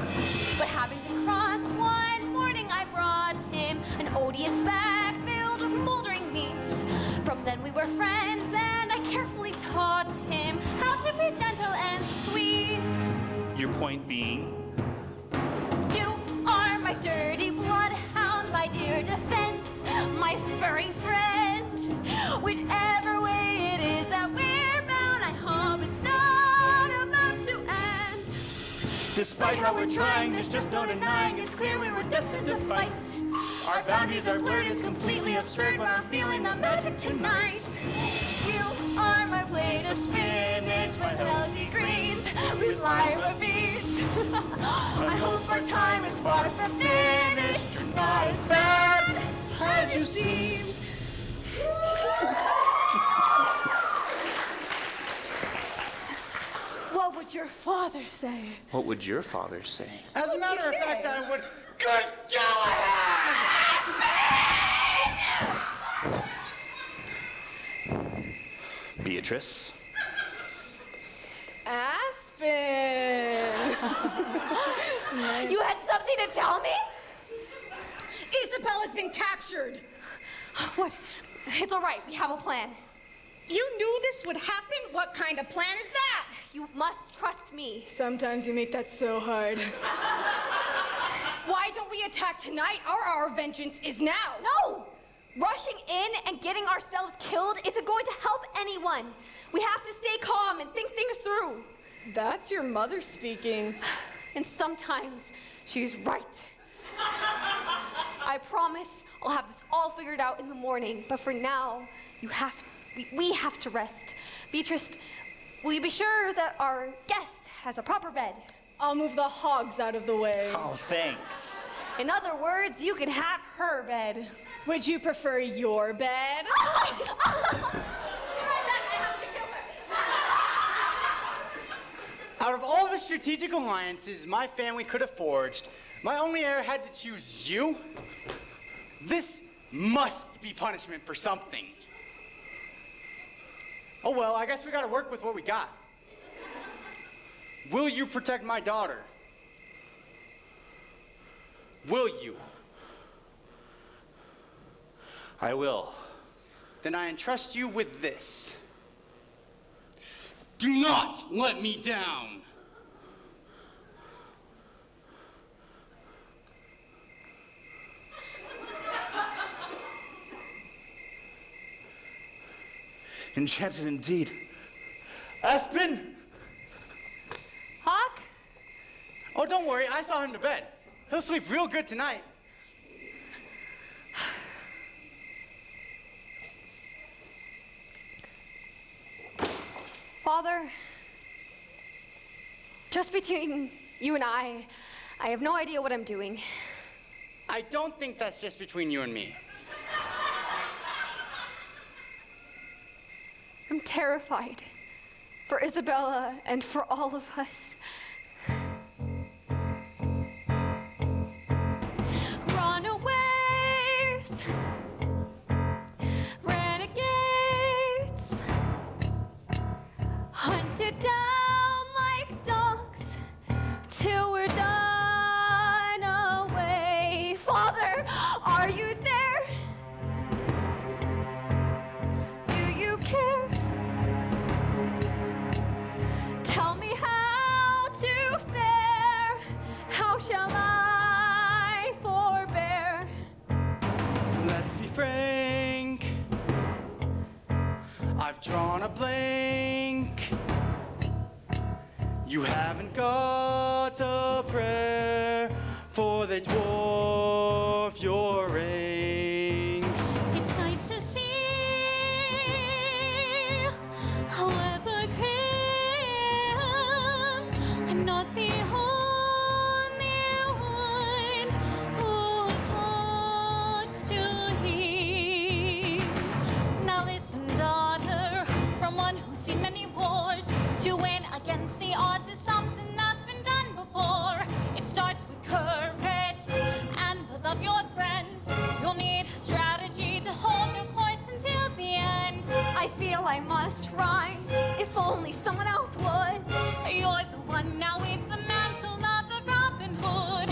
But having to cross one morning, I brought him an odious bag filled with moldering meats. From then we were friends, and I carefully taught him how to be gentle and sweet. Your point being? You are my dirty bloodhound, my dear defense, my furry friend. Whichever way it is that we're bound, I hope it's not about to end. Despite how we're trying, there's just no denying it's clear we were destined to fight. Our boundaries are blurred, it's completely absurd, but I'm feeling the magic tonight. You are my plate of spinach, my healthy greens with lima beans. I hope our time is far from finished. You're not as bad as you seemed. What would your father say? What would your father say? As a matter of fact, I would. Good Galahad! Beatrice? Aspen! You had something to tell me? has been captured. What? It's all right. We have a plan. You knew this would happen? What kind of plan is that? You must trust me. Sometimes you make that so hard. Why don't we attack tonight? Our vengeance is now. No! Rushing in and getting ourselves killed isn't going to help anyone. We have to stay calm and think things through. That's your mother speaking. And sometimes she's right. I promise I'll have this all figured out in the morning, but for now, we have to rest. Beatrice, will you be sure that our guest has a proper bed? I'll move the hogs out of the way. Oh, thanks. In other words, you can have her bed. Would you prefer your bed? Out of all the strategic alliances my family could have forged, my only heir had to choose you? This must be punishment for something. Oh well, I guess we gotta work with what we got. Will you protect my daughter? Will you? I will. Then I entrust you with this. Do not let me down! Enchanted indeed. Aspen! Hawk? Oh, don't worry, I saw him to bed. He'll sleep real good tonight. Father, just between you and I have no idea what I'm doing. I don't think that's just between you and me. I'm terrified for Isabella and for all of us. Runaways, renegades, hunted down like dogs till we're done away. Father, are you there? Do you care? Tell me how to fare. How shall I forbear? Let's be frank. I've drawn a blank. You haven't got a prayer, for they dwarf your ranks. It's nice to see, however grim, I'm not the only one who talks to him. Now listen, daughter, from one who's seen many wars, to win against the odds is something that's been done before. It starts with courage and the love of your friends. You'll need a strategy to hold your course until the end. I feel I must rise, if only someone else would. You're the one now with the mantle of the Robin Hood.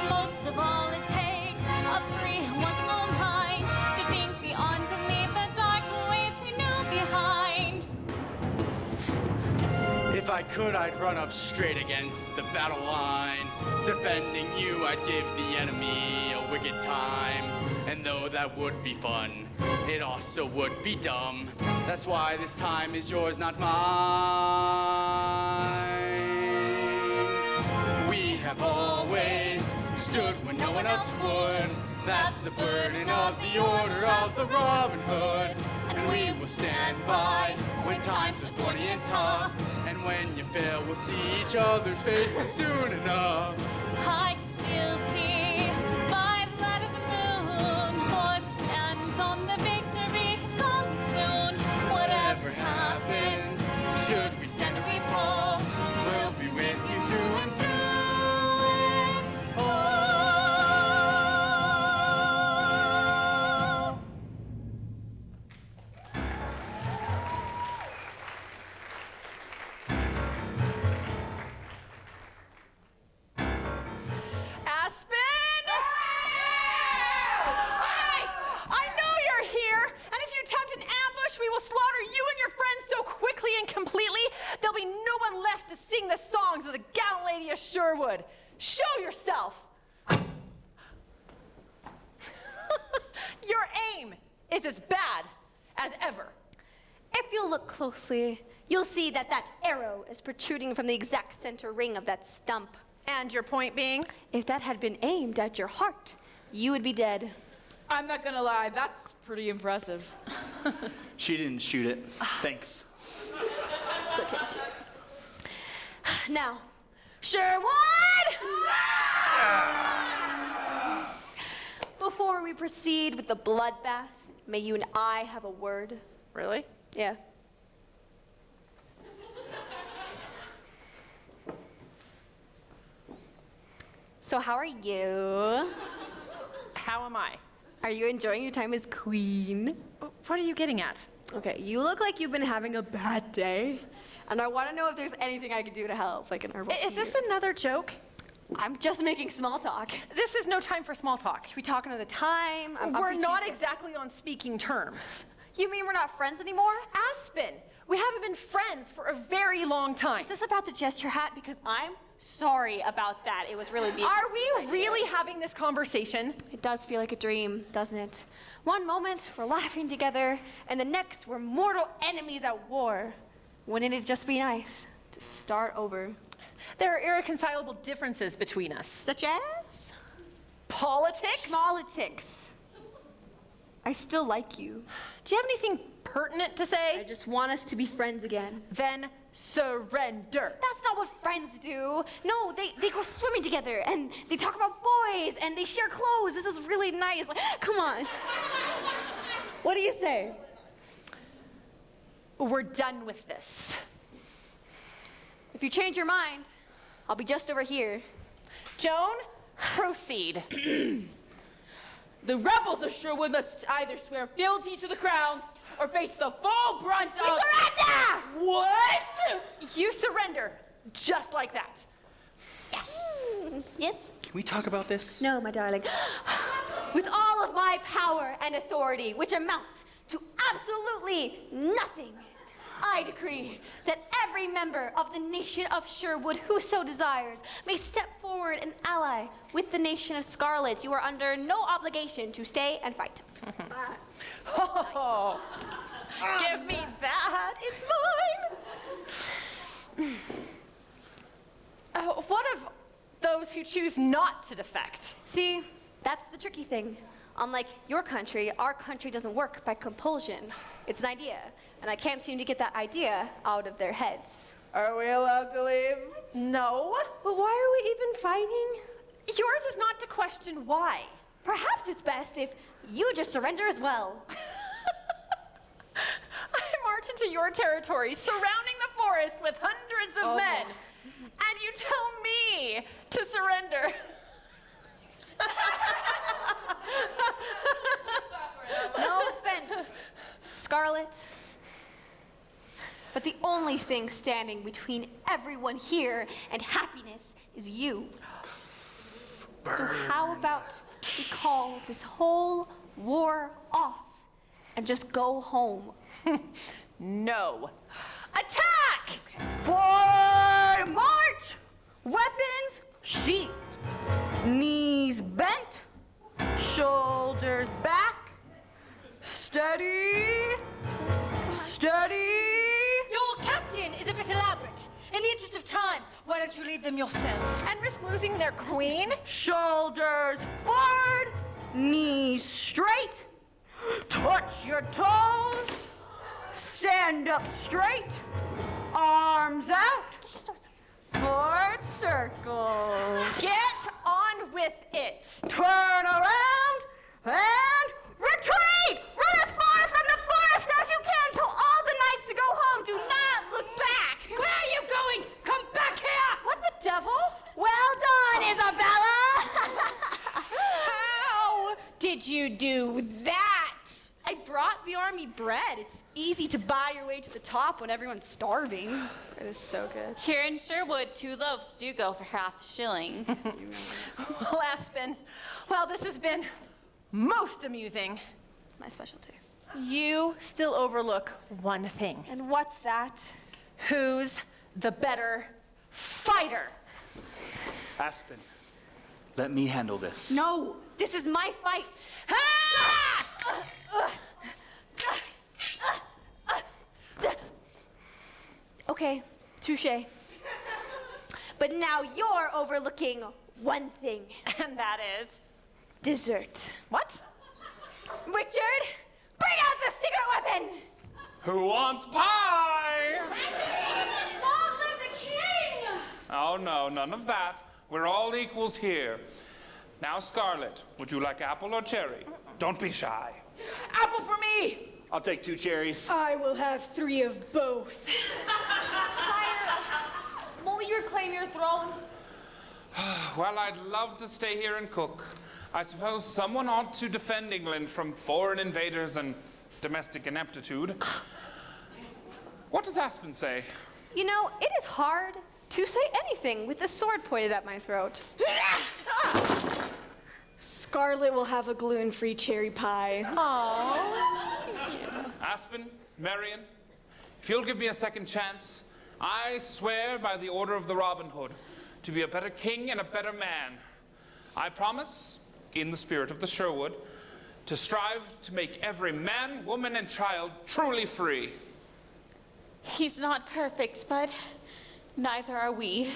Most of all, it takes a free and wonderful mind to think beyond and leave the dark ways we knew behind. If I could, I'd run up straight against the battle line. Defending you, I'd give the enemy a wicked time. And though that would be fun, it also would be dumb. That's why this time is yours, not mine. We have always stood when no one else would. That's the burden of the Order of the Robin Hood. And we will stand by when times are thorny and tough. And when you fail, we'll see each other's faces soon enough. I can still see by the light of the moon, for who stands on the victory is coming soon. Whatever happens, should we stand or we fall, we'll be with you through and through it all. Sherwood, show yourself! Your aim is as bad as ever. If you look closely, you'll see that that arrow is protruding from the exact center ring of that stump. And your point being? If that had been aimed at your heart, you would be dead. I'm not gonna lie, that's pretty impressive. She didn't shoot it. Thanks. Still can't shoot. Now, Sherwood! Before we proceed with the bloodbath, may you and I have a word. Really? Yeah. So how are you? How am I? Are you enjoying your time as queen? What are you getting at? Okay, you look like you've been having a bad day, and I want to know if there's anything I can do to help, like an herbal Is this another joke? I'm just making small talk. This is no time for small talk. Should we talk another time? We're not exactly on speaking terms. You mean we're not friends anymore? Aspen, we haven't been friends for a very long time. Is this about the gesture hat? Because I'm sorry about that. It was really beautiful. Are we really having this conversation? It does feel like a dream, doesn't it? One moment, we're laughing together, and the next, we're mortal enemies at war. Wouldn't it just be nice to start over? There are irreconcilable differences between us. Such as? Politics? Politics. I still like you. Do you have anything pertinent to say? I just want us to be friends again. Then surrender. That's not what friends do. No, they go swimming together, and they talk about boys, and they share clothes. This is really nice. Like, come on. What do you say? We're done with this. If you change your mind, I'll be just over here. Joan, proceed. The rebels of Sherwood must either swear fealty to the crown or face the full brunt of— Surrender! What? You surrender, just like that. Yes. Yes? Can we talk about this? No, my darling. With all of my power and authority, which amounts to absolutely nothing, I decree that every member of the nation of Sherwood who so desires may step forward and ally with the nation of Scarlet. You are under no obligation to stay and fight. Oh, give me that. It's mine. What of those who choose not to defect? See, that's the tricky thing. Unlike your country, our country doesn't work by compulsion. It's an idea, and I can't seem to get that idea out of their heads. Are we allowed to leave? No. But why are we even fighting? Yours is not to question why. Perhaps it's best if you just surrender as well. I march into your territory, surrounding the forest with hundreds of men, and you tell me to surrender. No offense, Scarlet. But the only thing standing between everyone here and happiness is you. So how about we call this whole war off and just go home? No. Attack! Forward march! Weapons sheathed. Knees bent. Shoulders back. Steady. Steady. Your captain is a bit elaborate. In the interest of time, why don't you lead them yourself? And risk losing their queen? Shoulders forward. Knees straight. Touch your toes. Stand up straight. Arms out. Forward circles. Get on with it. Turn around and retreat! Run as far from the forest as you can till all the knights to go home. Do not look back. Where are you going? Come back here! What the devil? Well done, Isabella! How did you do that? I brought the army bread. It's easy to buy your way to the top when everyone's starving. It is so good. Here in Sherwood, 2 loaves do go for half a shilling. Well, Aspen, well, this has been most amusing. It's my specialty. You still overlook one thing. And what's that? Who's the better fighter? Aspen, let me handle this. No, this is my fight. Okay, touche. But now you're overlooking one thing. And that is? Dessert. What? Richard, bring out the secret weapon! Who wants pie? Long live the king! Oh, no, none of that. We're all equals here. Now, Scarlet, would you like apple or cherry? Don't be shy. Apple for me! I'll take 2 cherries. I will have 3 of both. Sire, won't you reclaim your throne? Well, I'd love to stay here and cook. I suppose someone ought to defend England from foreign invaders and domestic ineptitude. What does Aspen say? You know, it is hard to say anything with the sword pointed at my throat. Scarlet will have a gluten-free cherry pie. Aspen, Marion, if you'll give me a second chance, I swear by the order of the Robin Hood to be a better king and a better man. I promise, in the spirit of the Sherwood, to strive to make every man, woman, and child truly free. He's not perfect, but neither are we.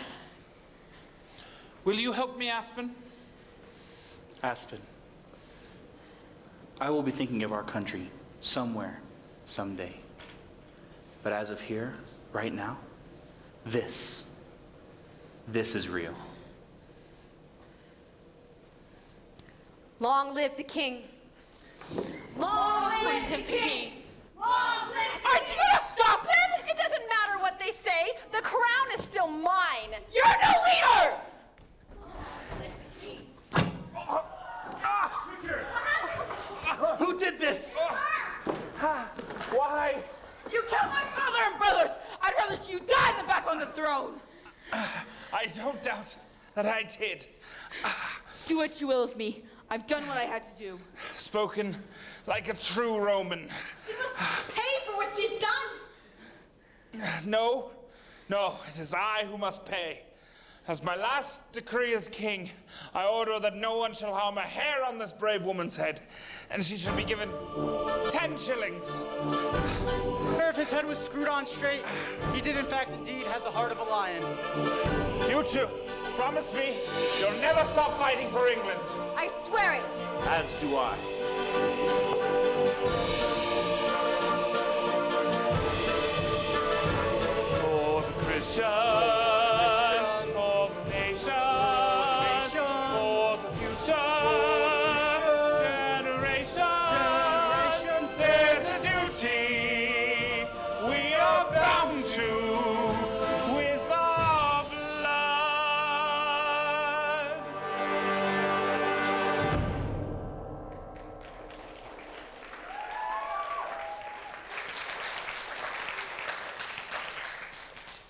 Will you help me, Aspen? Aspen, I will be thinking of our country somewhere, someday. But as of here, right now, this is real. Long live the king. Long live the king! Long live the Aren't you gonna stop him? It doesn't matter what they say. The crown is still mine. You're no leader! Who did this? Why? You killed my father and brothers! I'd rather see you die than back on the throne! I don't doubt that I did. Do what you will of me. I've done what I had to do. Spoken like a true Roman. She must pay for what she's done. No, it is I who must pay. As my last decree as king, I order that no one shall harm a hair on this brave woman's head, and she shall be given 10 shillings. If his head was screwed on straight, he did in fact indeed have the heart of a lion. You two, promise me you'll never stop fighting for England. I swear it. As do I. For the Christians, for the nation, for the future generations, there's a duty we are bound to with our blood.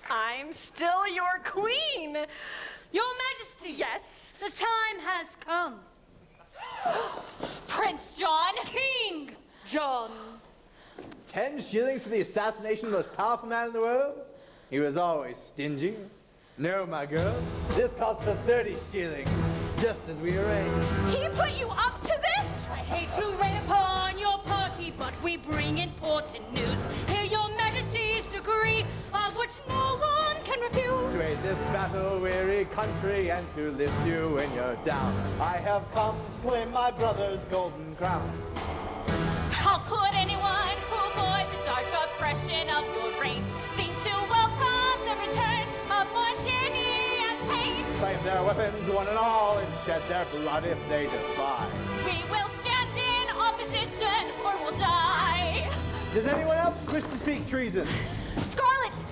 I'm still your queen. Your Majesty, yes. The time has come. Prince John! King John. 10 shillings for the assassination of the most powerful man in the world? He was always stingy. No, my girl, this calls for 30 shillings, just as we arranged. He put you up to this? I hate to rain upon your party, but we bring important news. Hear your Majesty's decree, of which no one can refuse. To aid this battle-weary country and to lift you when you're down, I have come to claim my brother's golden crown. How could anyone who avoid the dark oppression of your reign think to welcome the return of more tyranny and pain? Claim their weapons, one and all, and shed their blood if they defy. We will stand in opposition or we'll die. Does anyone else wish to speak treason? Scarlet,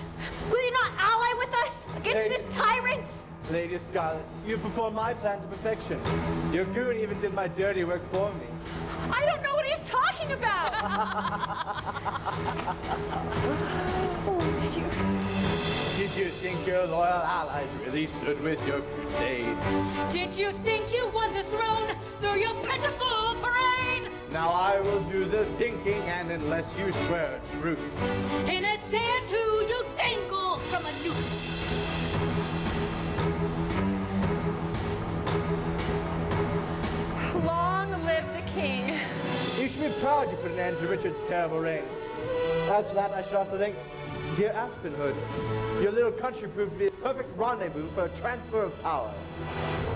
will you not ally with us against this tyrant? Lady Scarlet, you performed my plan to perfection. Your goon even did my dirty work for me. I don't know what he's talking about. Did you think your loyal allies really stood with your crusade? Did you think you won the throne through your pitiful parade? Now I will do the thinking, and unless you swear a truce, In a day or two, you'll dangle from a noose. be proud you put an end to Richard's terrible reign. As for that, I should also thank dear Aspenhood. Your little country proved to be a perfect rendezvous for a transfer of power.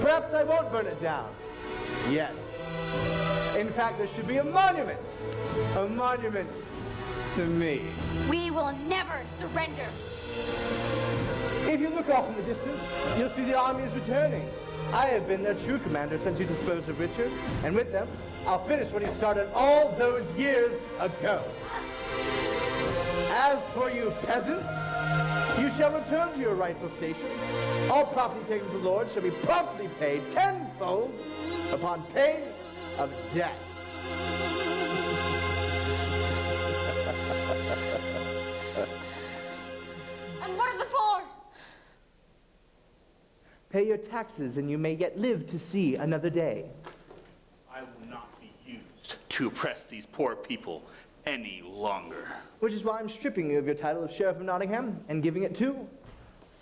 Perhaps I won't burn it down. Yet. In fact, there should be a monument. A monument to me. We will never surrender. If you look off in the distance, you'll see the army is returning. I have been their true commander since you disposed of Richard, and with them, I'll finish what he started all those years ago. As for you peasants, you shall return to your rightful stations. All property taken from the Lord shall be promptly paid tenfold upon pain of death. And what are the for? Pay your taxes, and you may yet live to see another day. I will not be used to oppress these poor people any longer. Which is why I'm stripping you of your title of Sheriff of Nottingham and giving it to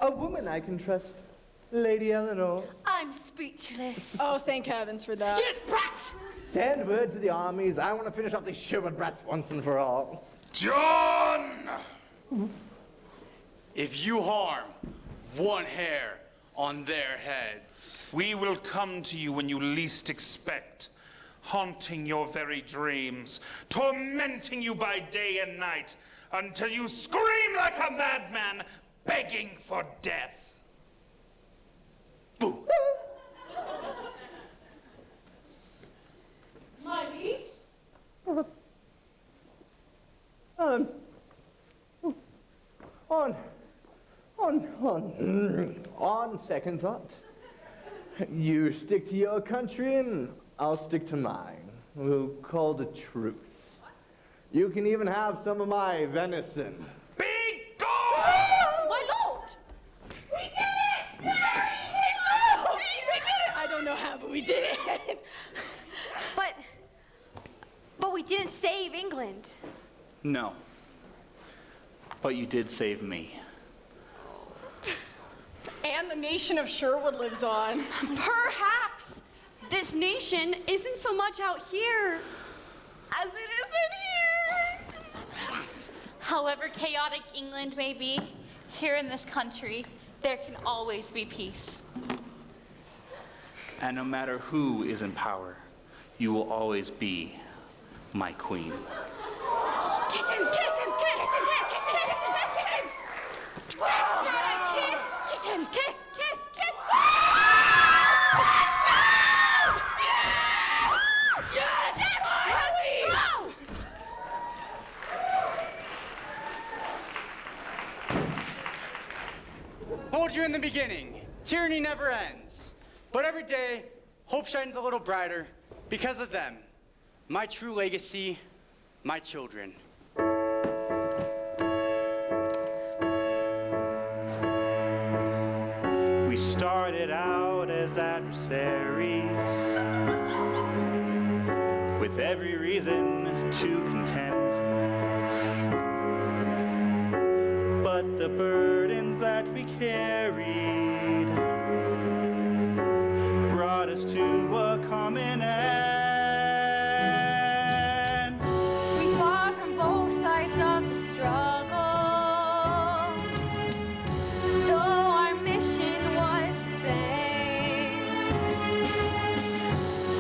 a woman I can trust, Lady Eleanor. I'm speechless. Oh, thank heavens for that. Yes, brats! Send word to the armies. I want to finish off these Sherwood brats once and for all. John! If you harm one hair on their heads, We will come to you when you least expect, haunting your very dreams, tormenting you by day and night, until you scream like a madman, begging for death. Boo! My liege? On second thought, you stick to your country and I'll stick to mine. We'll call it a truce. You can even have some of my venison. Be gone! My lord! We did it! We did it! I don't know how, but we did it. But we didn't save England. No. But you did save me. And the nation of Sherwood lives on. Perhaps this nation isn't so much out here as it is in here. However chaotic England may be, here in this country, there can always be peace. And no matter who is in power, you will always be my queen. Kiss him, kiss him, kiss him, kiss him, kiss him, kiss him, kiss him. That's not a kiss. Kiss him, kiss, kiss, kiss. Yes! Yes! told you in the beginning, tyranny never ends. But every day, hope shines a little brighter because of them. My true legacy, my children. We started out as adversaries with every reason to contend. But the burdens that we carried brought us to a common end. We fought from both sides of the struggle, though our mission was the same,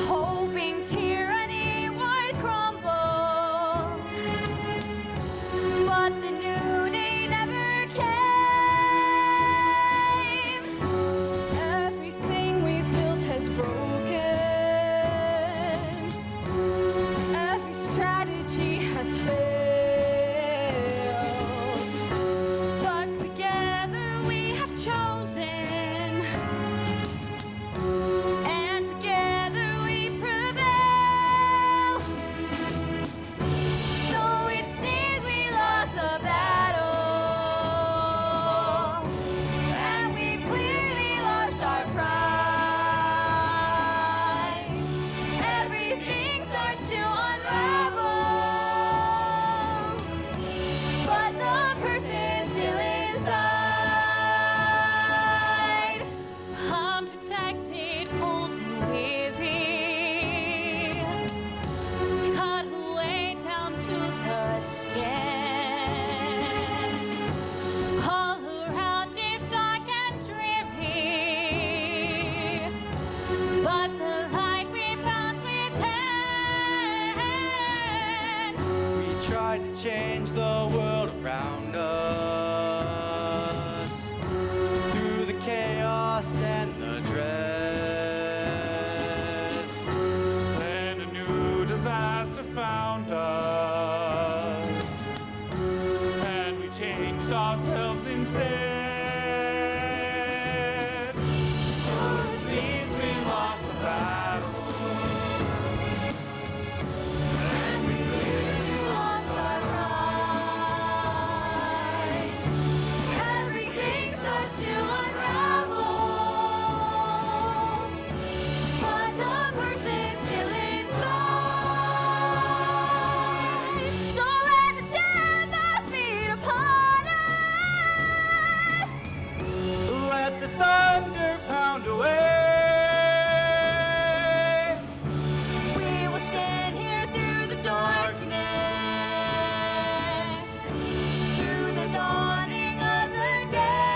hoping tyranny would crumble, but the new day never came. Everything we've built has broken, tried to change the world around us through the chaos and the dread. Then a new disaster found us, and we changed ourselves instead. Oh, it seems we lost the battle. Thunder pound away. We will stand here through the darkness, through the dawning of the day.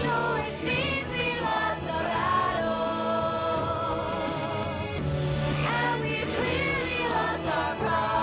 Though it seems we lost the battle, and we've clearly lost our pride.